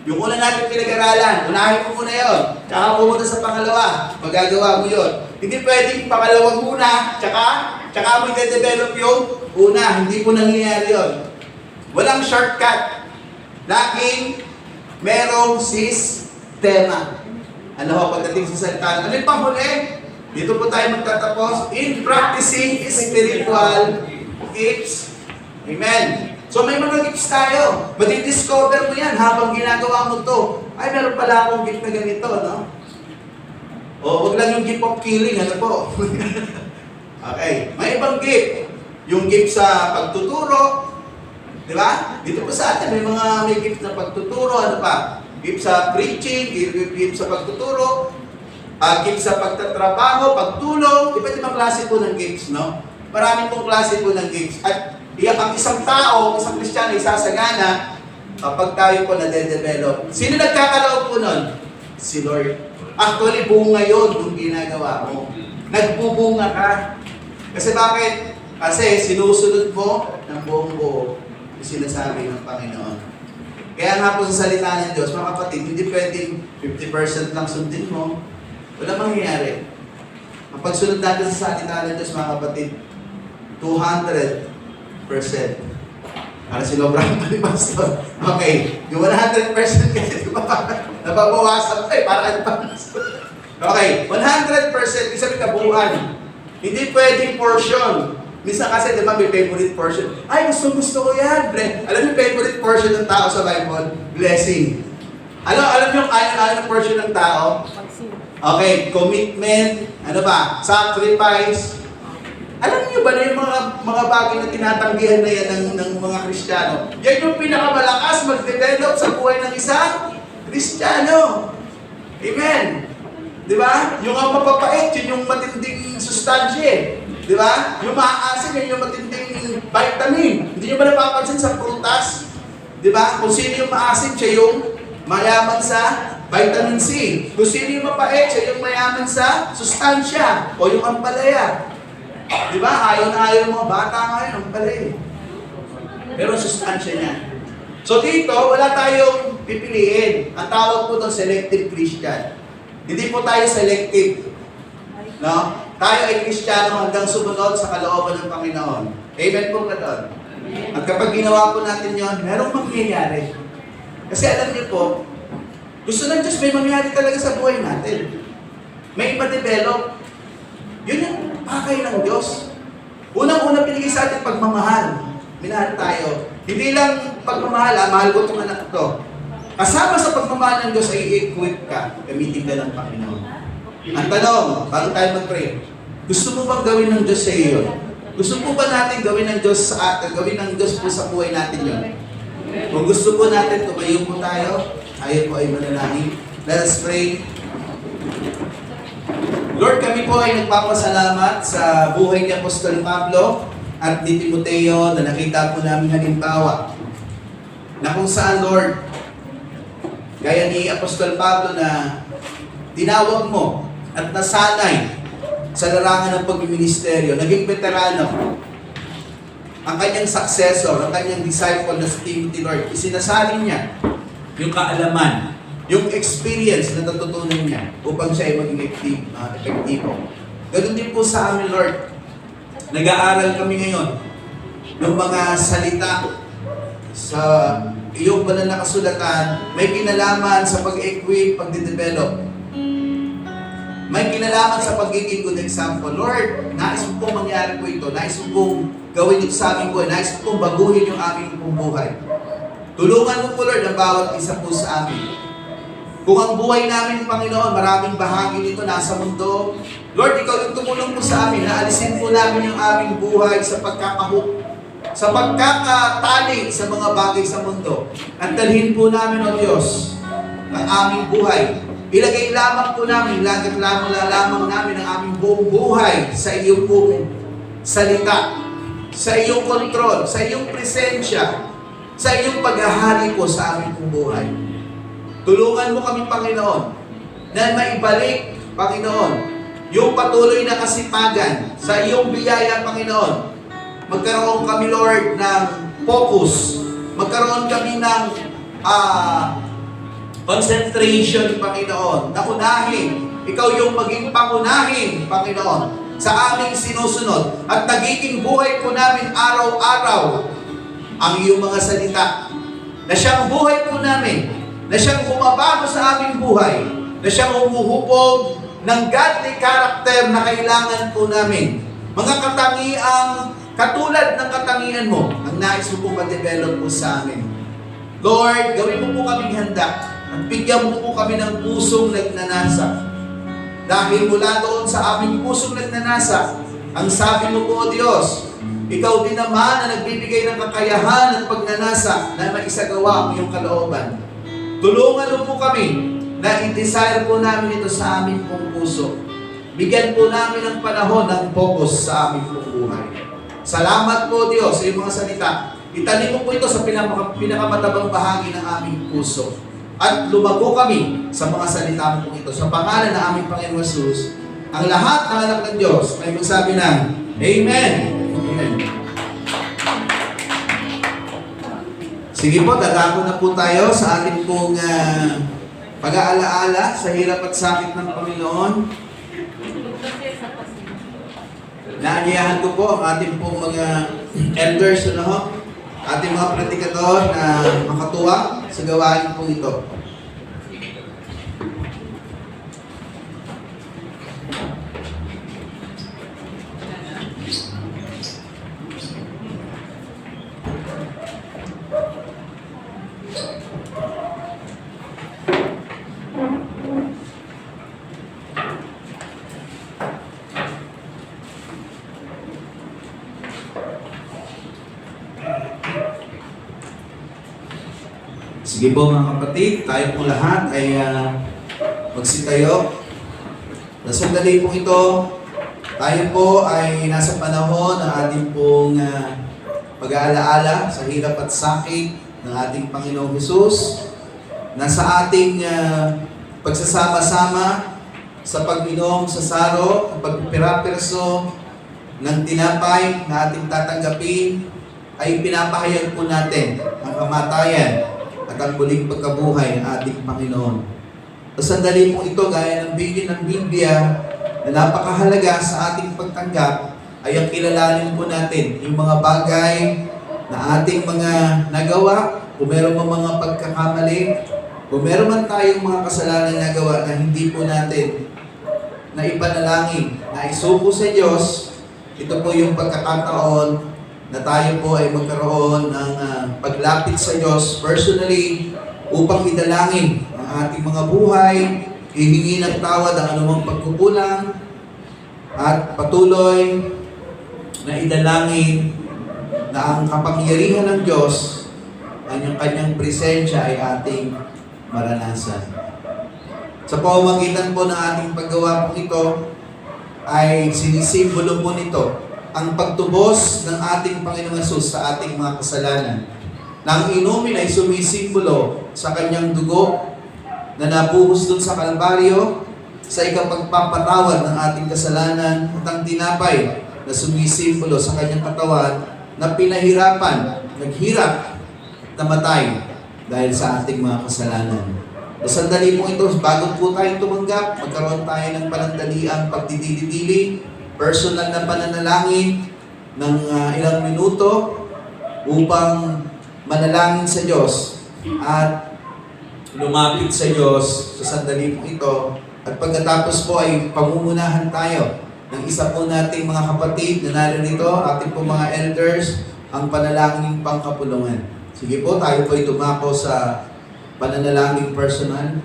Yung una natin pinag-aralan, unahin mo muna yun. Tsaka pumunta sa pangalawa, magagawa mo yun. Hindi pwedeng pangalawa muna, tsaka mo i-develop yung una. Hindi po nangyayari yun. Walang shortcut. Laging merong sistema. Ano ho, pagdating sa salita. Ano yung panghuli? Dito po tayo magtatapos. In practicing spiritual gifts. Amen. So may mga gifts tayo. Madidiscover mo yan habang ginagawa mo to. Ay, meron pala akong gift na ganito, no? O, wag lang yung gift of killing, ano po? Okay. May ibang gift. Yung gift sa pagtuturo. Di ba? Dito po sa atin, may gift na pagtuturo. Ano pa? Gift sa preaching, gift sa pagtuturo. Gift sa pagtatrabaho, pagtulong. Iba't ibang klase po ng gifts, no? Maraming pong klase po ng gifts. At ang isang tao, isang Kristiyano, isasagana kapag tayo po nade-develop. Sino nagkakalaw po nun? Si Lord. Actually, bunga yun kung ginagawa mo. Nagbubunga ka. Kasi bakit? Kasi sinusunod mo ng buong buo yung sinasabi ng Panginoon. Kaya nga po sa salita ng Diyos, mga kapatid, hindi pwedeng 50% lang sundin mo. Wala mangyayari. Ang pagsunod natin sa salita ng Diyos, mga kapatid, 200%. Para sinobran pa ni Pastor. Okay. Yung 100% kasi, di ba? Nababawasan pa eh. Para advance. Okay. 100%. Isang kabuuan. Hindi pwedeng portion. Minsan kasi, di ba, may favorite portion. Ay, gusto ko yan. Alam niyo, favorite portion ng tao sa Bible? Blessing. Alam niyo, ayaw ng portion ng tao? Okay. Commitment. Ano ba? Sacrifice. Alam niyo ba na yung mga bagay na tinatanggihan na yan ng mga Kristiyano? Yan yung pinakamalakas mag-develop sa buhay ng isang Kristiyano. Amen. Di ba? Yung ang mapapait, yun yung matinding sustansya. Di ba? Yung maaasim, yun yung matinding vitamin. Hindi niyo ba napapansin sa prutas? Di ba? Kung sino yung maasim, siya yung mayaman sa vitamin C. Kung sino yung mapait, siya yung mayaman sa sustansya o yung ampalaya. Di ba? Ayaw na ayaw ng mga bata ngayon, ang pala eh. Pero sustansya niya. So dito, wala tayong pipiliin. Ang tawag po doon, selective Christian. Hindi po tayo selective. No? Tayo ay Kristiyano hanggang sumunod sa kalooban ng Panginoon. Amen po ka doon. At kapag ginawa po natin yon, merong mangyayari. Kasi alam niyo po, gusto ng Diyos may mangyayari talaga sa buhay natin. May ipa-develop. Yun yung pakay ng Diyos. Unang-una pinigay sa atin pagmamahal. Minahal tayo. Hindi lang pagmamahal, mahal ko itong anak ko. Kasama sa pagmamahal ng Diyos ay i-equip ka. Gamitin ka ng Panginoon. Ang tanong, bago tayo mag-pray, gusto mo bang gawin ng Diyos sa iyo? Gusto po ba natin gawin ng Diyos po sa buhay natin yun? Kung gusto po natin, tumayo po tayo. Tayo po ay manalangin. Let us pray. Lord, kami po ay nagpapasalamat sa buhay ni Apostol Pablo at ni Timoteo na nakita po namin halimbawa na kung saan, Lord, gaya ni Apostol Pablo na tinawag mo at nasanay sa larangan ng pagministeryo, naging veterano, ang kanyang successor, ang kanyang disciple na si Timothy, Lord, isinasalin niya yung kaalaman, yung experience na natutunan niya upang siya ay maging epektibo. Ganun din po sa amin, Lord. Nag-aaral kami ngayon ng mga salita sa iyong banal na kasulatan, may kinalaman sa pag-equip, pag-develop. May kinalaman sa pagiging good example. Lord, nais mo pong mangyari po ito. Nais mo pong gawin ito sa aming buhay. Nais mo pong baguhin yung aming pong buhay. Tulungan mo po, Lord, ang bawat isa po sa amin. Kung ang buhay namin, Panginoon, maraming bahagi nito nasa mundo, Lord, Ikaw yung tumulong po sa amin na alisin po namin yung aming buhay sa sa pagkakatali sa mga bagay sa mundo. At dalhin po namin, O Diyos, ang aming buhay. Ilagay lamang po namin, lamang namin ang aming buong buhay sa iyong pong salita, sa iyong kontrol, sa iyong presensya, sa iyong paghahari po sa aming pong buhay. Tulungan mo kami, Panginoon, na maibalik, Panginoon, yung patuloy na kasipagan sa iyong biyaya, Panginoon. Magkaroon kami, Lord, ng focus. Magkaroon kami ng concentration, Panginoon, na unahin. Ikaw yung maging pangunahin, Panginoon, sa aming sinusunod. At nagiging buhay po namin araw-araw ang iyong mga salita. Na siyang buhay po namin. Na siyang bumabago sa aming buhay. Na siyang umuhubog ng godly character na kailangan po namin. Mga katangiang katulad ng katangian mo, ang nais mo po ma-develop po sa amin. Lord, gawin mo po kaming handa. At bigyan mo po kami ng pusong nagnanasa. Dahil mula doon sa aming pusong nagnanasa, ang sabi mo po, O Diyos, Ikaw din naman na nagbibigay ng kakayahan at pagnanasa na maisagawa mo yung kalooban. Tulungan mo po kami na i-desire po namin ito sa aming pong puso. Bigyan po namin ng panahon ng focus sa aming pong buhay. Salamat po, Diyos, sa iyong mga salita. Itanim mo po ito sa pinakamatabang bahagi ng aming puso. At lumago kami sa mga salita mo po ito. Sa pangalan ng aming Panginoon Jesus, ang lahat ng anak ng Diyos ay magsabi ng Amen. Amen. Sige po, dadako na po tayo sa ating pong pag-aalaala sa hirap at sakit ng Panginoon. Naanyayahan ko po ang ating pong mga elders, ating mga pratikador na makatuwa sa gawain po ito. Sige po mga kapatid, tayo po lahat ay magsitayo. Sa sandali po ito, tayo po ay nasa panahon ng ating pong pag-aalaala sa hirap at sakit ng ating Panginoong Hesus. Nasa ating pagsasama-sama sa pag-inom sa saro, at pagpipira-pirso ng tinapay na ating tatanggapin, ay pinapahayag po natin ang kamatayan at ang muling pagkabuhay ng ating Panginoon. Sa sandali po ito, gaya ng video ng Biblia, na napakahalaga sa ating pagtanggap, ay ang kilalanin po natin yung mga bagay na ating mga nagawa, kung meron mga pagkakamali, kung meron man tayong mga kasalanan nagawa na hindi po natin na ipanalangin, na isuko sa Diyos, ito po yung pagkakataon na tayo po ay magkaroon ng paglapit sa Diyos personally upang idalangin ang ating mga buhay, hihingi ng tawad ang anumang pagkukulang, at patuloy na idalangin na ang kapangyarihan ng Diyos, ang kanyang presensya ay ating maranasan. Sa pamamagitan po ng ating paggawa po ito, ay sinisimbolo po nito ang pagtubos ng ating Panginoong Hesus sa ating mga kasalanan. Na ang inumin ay sumisimbolo sa kanyang dugo na nabuhos dun sa Kalbaryo sa ikapagpapatawad ng ating kasalanan at ang tinapay na sumisimbolo sa kanyang katawan na pinahirapan, naghirap, namatay dahil sa ating mga kasalanan. Sa sandali po ito, bago po tayo tumanggap, magkaroon tayo ng panandaliang pagdidili-dili, personal na pananalangin ng ilang minuto upang manalangin sa Diyos at lumapit sa Diyos sa sandali po ito. At pagkatapos po ay pamumunahan tayo ng isa po nating mga kapatid na naririto, ating po mga elders, ang panalangin pangkapulungan. Sige po, tayo po ay tumako sa pananalangin personal.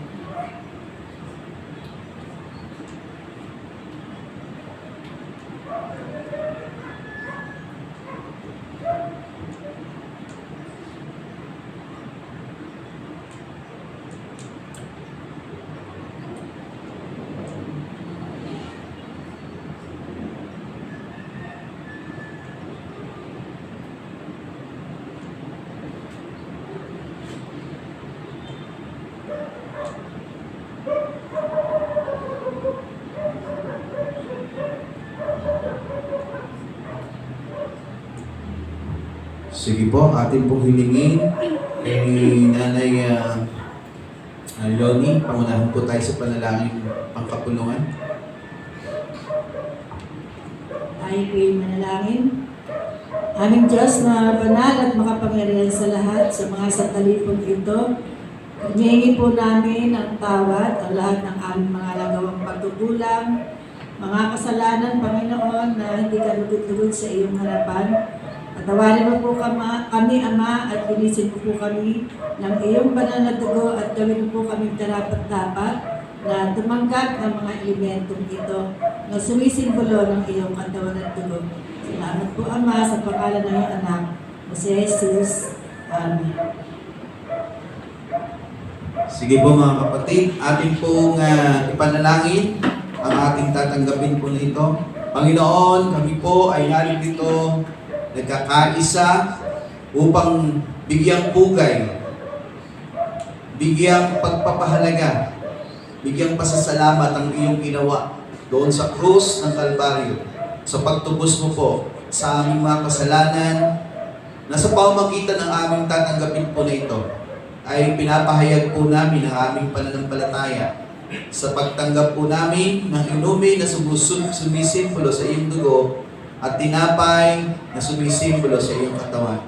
Sige po, atin pong hilingin kay Nanay Loni. Pangunahan po tayo sa panalangin pangkapulungan. Tayo po'y manalangin. Aming Diyos na banal at makapangyarihan sa lahat, sa mga sandali pong ito, hinihingi po namin ang tawad ang lahat ng aming mga nagawang pagkukulang, mga kasalanan, Panginoon, na hindi ka lugod-lugod sa iyong harapan. Patawarin mo po kami, Ama, at linisin mo po kami ng iyong banal na dugo at gawin mo po kami karapat-dapat na tumanggap ng mga elementong ito na sumisimbolo ng iyong katawan at dugo. Salamat po, Ama, sa pangalan ng iyong anak, si Jesus. Amen. Sige po mga kapatid, ating pong ipanalangin ang ating tatanggapin po na ito. Panginoon, kami po ay narito nagkakaisa upang bigyang pugay, bigyang pagpapahalaga, bigyang pasasalamat ang iyong ginawa doon sa krus ng Kalbaryo, sa pagtubos mo po sa aming mga kasalanan, na sa pamamagitan ng aming tatanggapin po na ito, ay pinapahayag po namin ang aming pananampalataya sa pagtanggap po namin ng inumin na sumisimbolo sa iyong dugo at tinapay na sumisimbolo sa iyong katawan.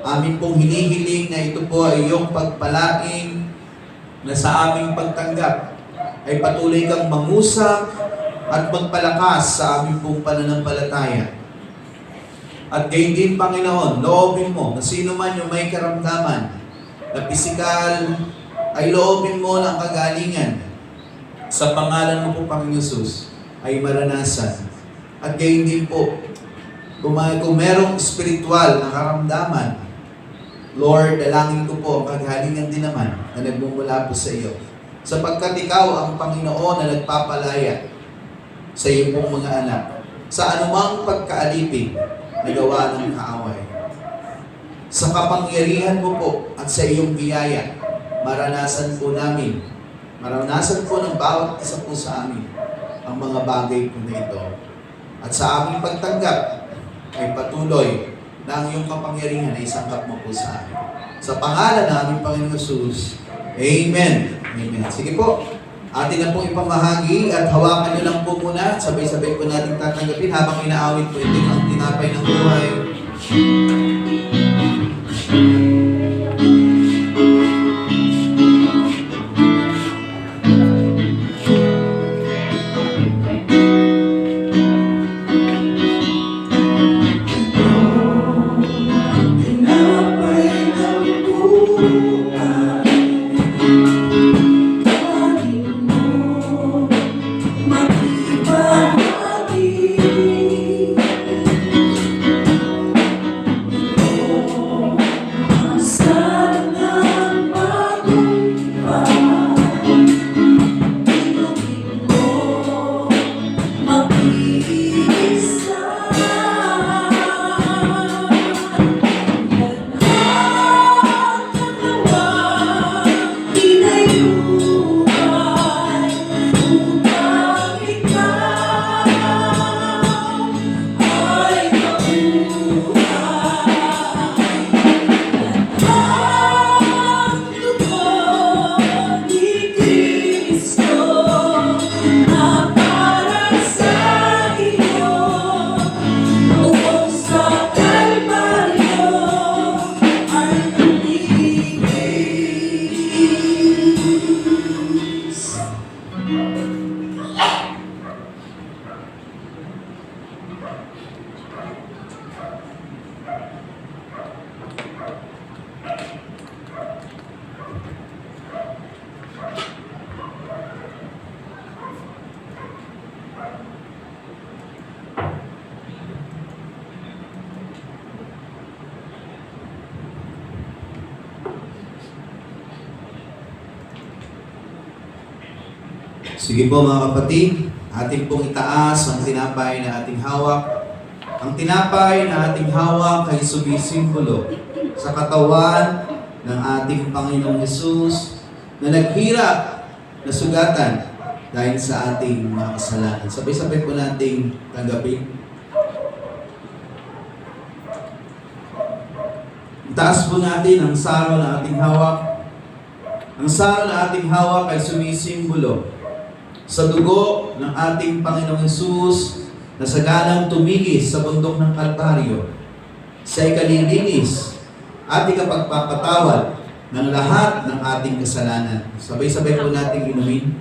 Amin pong hinihiling na ito po ay iyong pagpalain na sa aming pagtanggap ay patuloy kang mangusap at magpalakas sa aming pong pananampalataya. At gayon din, Panginoon, loobin mo na sino man yung may karamdaman na pisikal, ay loobin mo ng kagalingan sa pangalan mo po, Panginoon Jesus, ay maranasan. At gayon din po, kung merong spiritual na karamdaman, Lord, dalangin ko po ang kagalingan din naman na nagmumula po sa iyo. Sapagkat ikaw ang Panginoon na nagpapalaya sa iyong pong mga anak sa anumang pagkaalipin na gawa ng kaaway. Sa kapangyarihan mo po at sa iyong biyaya, maranasan po ng bawat isa po sa amin ang mga bagay po na ito. At sa aming pagtanggap, ay patuloy na ang iyong kapangyarihan ay isangkap mo po sa amin. Sa pangalan ng aming Panginoon Jesus, Amen. Amen. Sige po, atin na pong ipamahagi at hawakan nyo lang po muna. Sabay-sabay po natin tatanggapin habang inaawit po ito ang tinapay ng buhay. Sige po mga kapatid, ating pong itaas ang tinapay na ating hawak. Ang tinapay na ating hawak ay sumisimbolo sa katawan ng ating Panginoong Hesus na naghirap na sugatan dahil sa ating mga kasalanan. Sabay-sabay po nating tanggapin. Itaas po natin ang saro na ating hawak. Ang saro na ating hawak ay sumisimbolo sa dugo ng ating Panginoong Hesus na sagalang tumigis sa bundok ng Kalbaryo. Siya'y kalilinis at ikapagpapatawad ng lahat ng ating kasalanan. Sabay-sabay po nating inumin.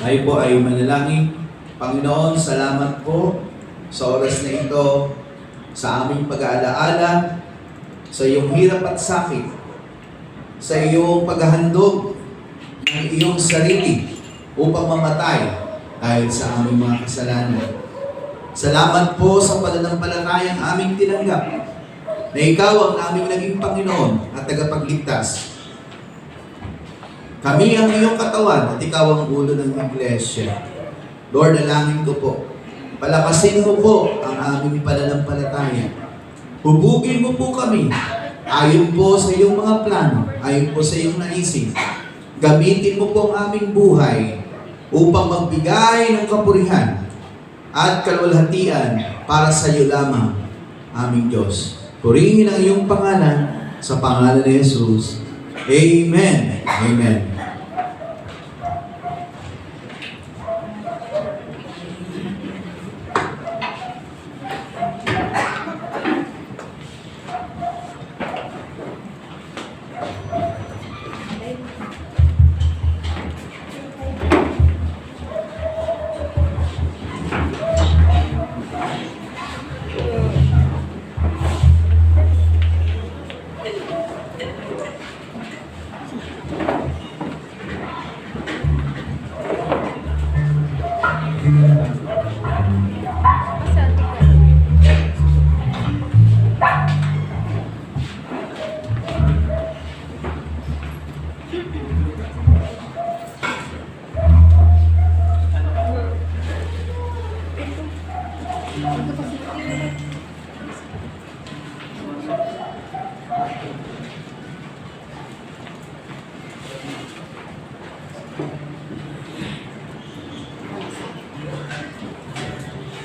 Tayo po ay manalangin. Panginoon, salamat po sa oras na ito, sa aming pag-aalaala, sa iyong hirap at sakit, sa iyong paghahandog ng iyong sarili upang mamatay dahil sa aming mga kasalanan. Salamat po sa pananampalatayang aming tinanggap na ikaw ang aming naging Panginoon at tagapagligtas. Kami ang iyong katawan at ikaw ang ulo ng Iglesia. Lord, dalangin ko po, palakasin mo po ang aming pananampalataya. Hubugin mo po kami ayon po sa iyong mga plano, ayon po sa iyong naisip. Gamitin mo po ang aming buhay upang magbigay ng kapurihan at kalwalhatian para sa iyo lamang, aming Diyos. Purihin ang iyong pangalan sa pangalan ni Jesus. Amen. Amen.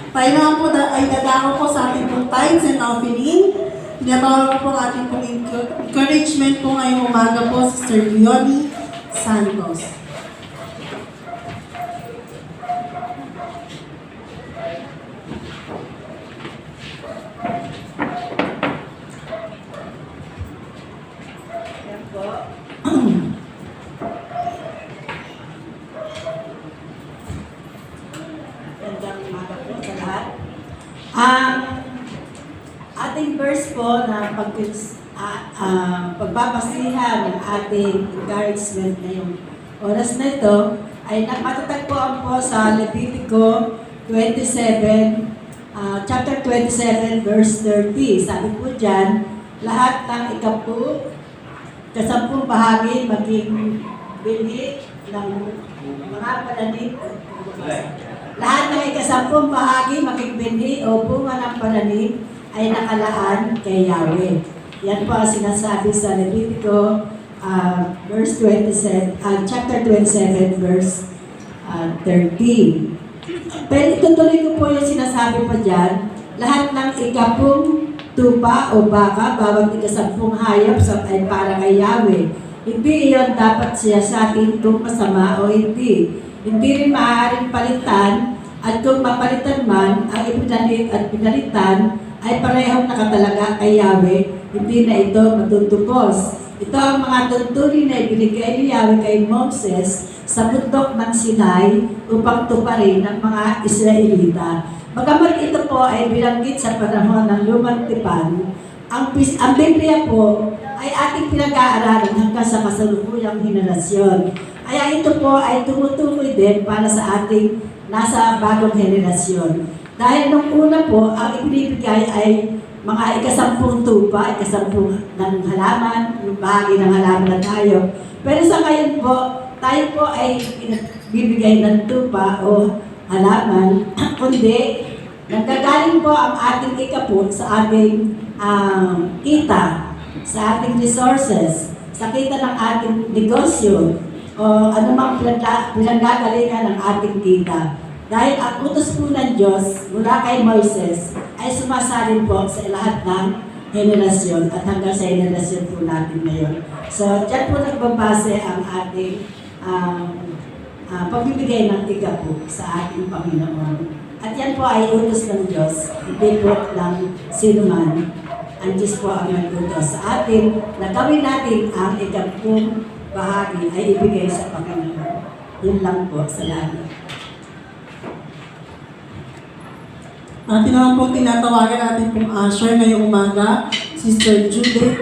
Tayo naman po ay dadako po sa ating pong tithes and offering. Pinabawal po ang ating pong encouragement po ngayong umaga po si Sir Leonie Santos. Yan po. Gandang umaga po sa lahat. Ang ating verse po na pagbabasihan ng ating encouragement ngayong oras na ito ay matatagpuan po sa Levitico 27, chapter 27, verse 30. Sabi po dyan, lahat ng kasampung bahagi maging binhi ng mga pananim. Lahat ng ikasampung bahagi maging binhi o bunga ng pananim ay nakalaan kay Yahweh. Yan po ang sinasabi sa Levitico verse 27, chapter 27, verse 30. Pero itutuloy ko po yung sinasabi pa dyan, lahat ng ikapung tupa o baka, bawat ikasampung hayop ay para kay Yahweh. Hindi iyon dapat siya sa atin kung masama o hindi. Hindi rin maaaring palitan at kung mapalitan man, ang ipinalit at pinalitan ay parehong nakatalaga kay Yahweh, hindi na ito matutupos. Ito ang mga tuntunin na ibinigay ni Yahweh kay Moses sa bundok ng Sinai upang tuparin ng mga Israelita. Bagamat ito po ay bilanggit sa panahon ng Lumang Tipan, ang Biblia po ay ating pinag-aaralan hanggang sa kasalukuyang henerasyon. Kaya ito po ay tumutukoy din para sa ating nasa bagong henerasyon. Dahil nung una po, ang ibinibigay ay mga ikasampung tupa, ikasampung ng halaman, yung bahagi ng halaman na tayo. Pero sa ngayon po, tayo po ay bibigay ng tupa o halaman, kundi nagkagaling po ang ating ikapo sa ating kita, sa ating resources, sa kita ng ating negosyo, o anumang pinanggagalingan ng ating kita. Dahil ang utos po ng Diyos mula kay Moises ay sumasalin po sa lahat ng henerasyon at hanggang sa henerasyon po natin ngayon. So, dyan po nagbabase ang ating pagbibigay ng tiga po sa ating Panginoon. At yan po ay utos ng Diyos, hindi po ng sino man. Ang Diyos po ang nag-utos sa atin na gawin natin ang ikampung bahagi ay ibigay sa Panginoon. Yun lang po sa lahat. Atin naman po tinatawagan natin pong usher ngayong umaga, Sister Judith.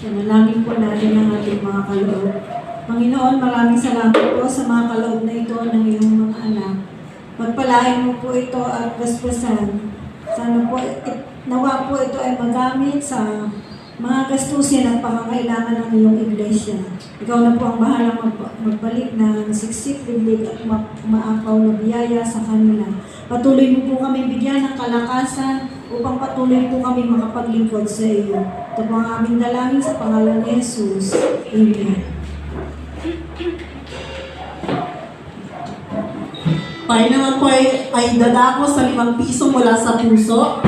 Panalangin po natin ang ating mga kaloob. Panginoon, maraming salamat po sa mga kaloob na ito ng iyong mga anak. Pagpalain mo po ito at basbasan. Sana po, nawa po ito ay magamit sa mga gastusin at pangangailangan ng iyong iglesia. Ikaw na po ang bahalang magbalik ng siksik, bibig at maapaw na biyaya sa kanila. Patuloy mo po kami bigyan ng kalakasan upang patuloy po kami makapaglingkod sa iyo. Ito po ang aming dalangin sa pangalan ni Jesus. Amen. Tayo naman po ay dadako sa 5 piso mula sa puso.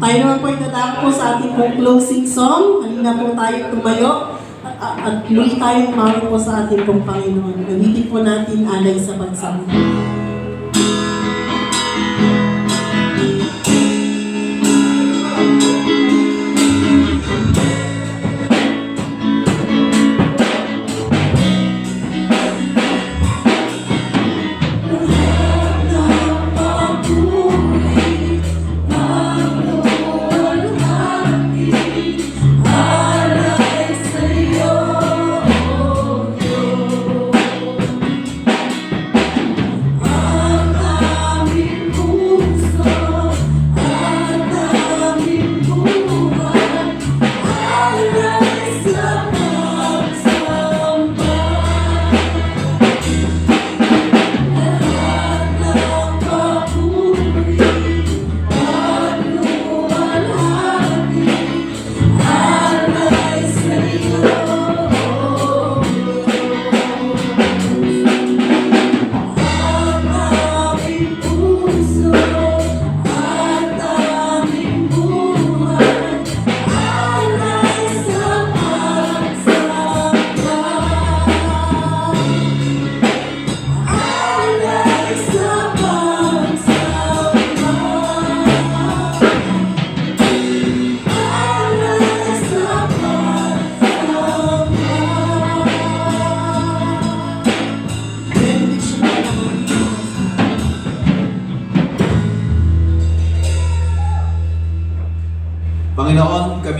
Tayo naman po ay dadako sa ating pong closing song. Halina po tayo tumayo at muli tayong umawit po sa ating pong Panginoon. Gamitin po natin alay sa pagsamba.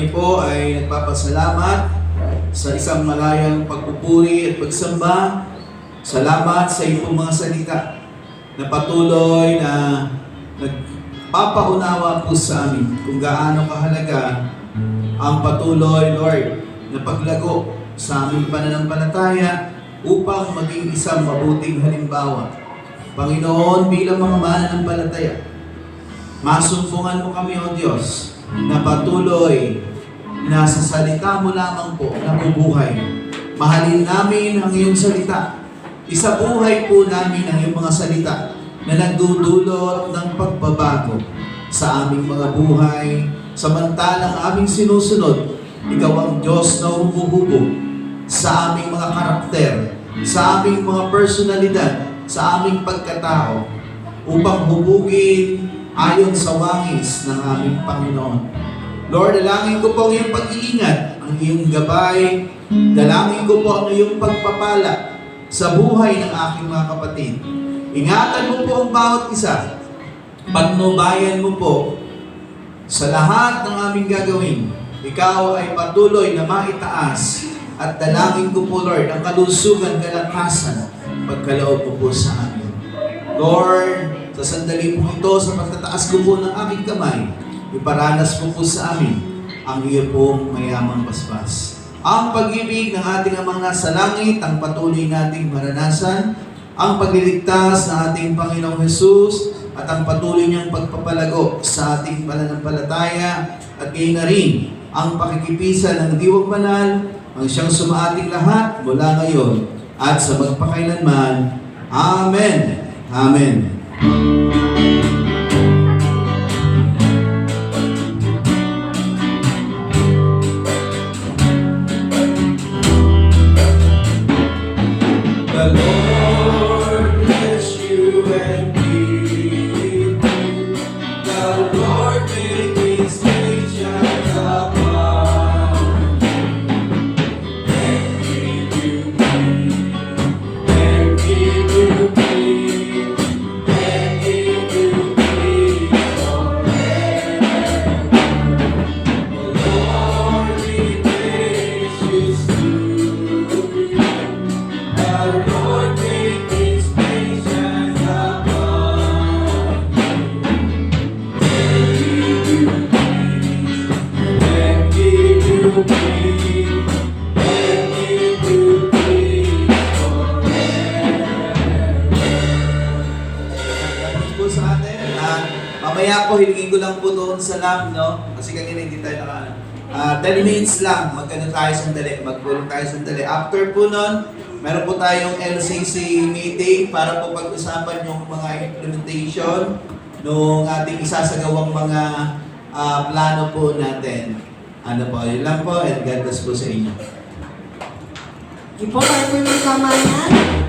kami po ay nagpapasalamat sa isang malayang pagpupuri at pagsamba. Salamat sa iyong mga salita na patuloy na nagpapaunawa po sa amin kung gaano kahalaga ang patuloy, Lord, na paglago sa aming pananampalataya upang maging isang mabuting halimbawa. Panginoon, bilang mga mananampalataya, masumpungan mo kami, O Diyos, na patuloy na sa salita mo lamang po nabubuhay. Mahalin namin ang iyong salita. Isabuhay po namin ang iyong mga salita na nagdudulot ng pagbabago sa aming mga buhay. Samantalang aming sinusunod, ikaw ang Diyos na humuhubog sa aming mga karakter, sa aming mga personalidad, sa aming pagkatao, upang hubugin ayon sa wangis ng aming Panginoon. Lord, dalangin ko po ang iyong pag-iingat, ang iyong gabay, dalangin ko po ang iyong pagpapala sa buhay ng aking mga kapatid. Ingatan mo po ang bawat isa. Patnubayan mo po sa lahat ng aming gagawin. Ikaw ay patuloy na maitaas at dalangin ko po, Lord, ang kalusugan, kalakasan, pagkaloob mo po sa amin. Lord, sa sandali po ito, sa pagtataas ko po ng aking kamay, iparanas mo po sa amin ang iyo pong mayamang basbas. Ang pag-ibig ng ating Amang nasa langit, ang patuloy nating maranasan, ang pagliligtas ng ating Panginoong Hesus, at ang patuloy niyang pagpapalago sa ating pananampalataya, at gayon na rin ang pakikipisan ng Diwang Banal, ang siyang sumaating lahat mula ngayon at sa magpakailanman. Amen. Amen. The Lord bless you and keep you. The Lord make His face shine upon you and give you peace, and give you peace, and give you peace forever. The Lord be gracious to you. The Lord make His face shine upon you, and give you peace, and give you peace, and give you peace forever. Tapos po sa atin, mamaya po hilingin ko lang po doon sa lab, no? Kasi kanina hindi tayo 10 minutes lang, magkano tayo sandali, magpulong tayo sandali. After po nun, meron po tayong LCC meeting para po pag-usapan yung mga implementation nung ating isasagawang mga plano po natin. Ano po, yun lang po, and God bless po sa inyo. Di po, tayo po yung kamayan.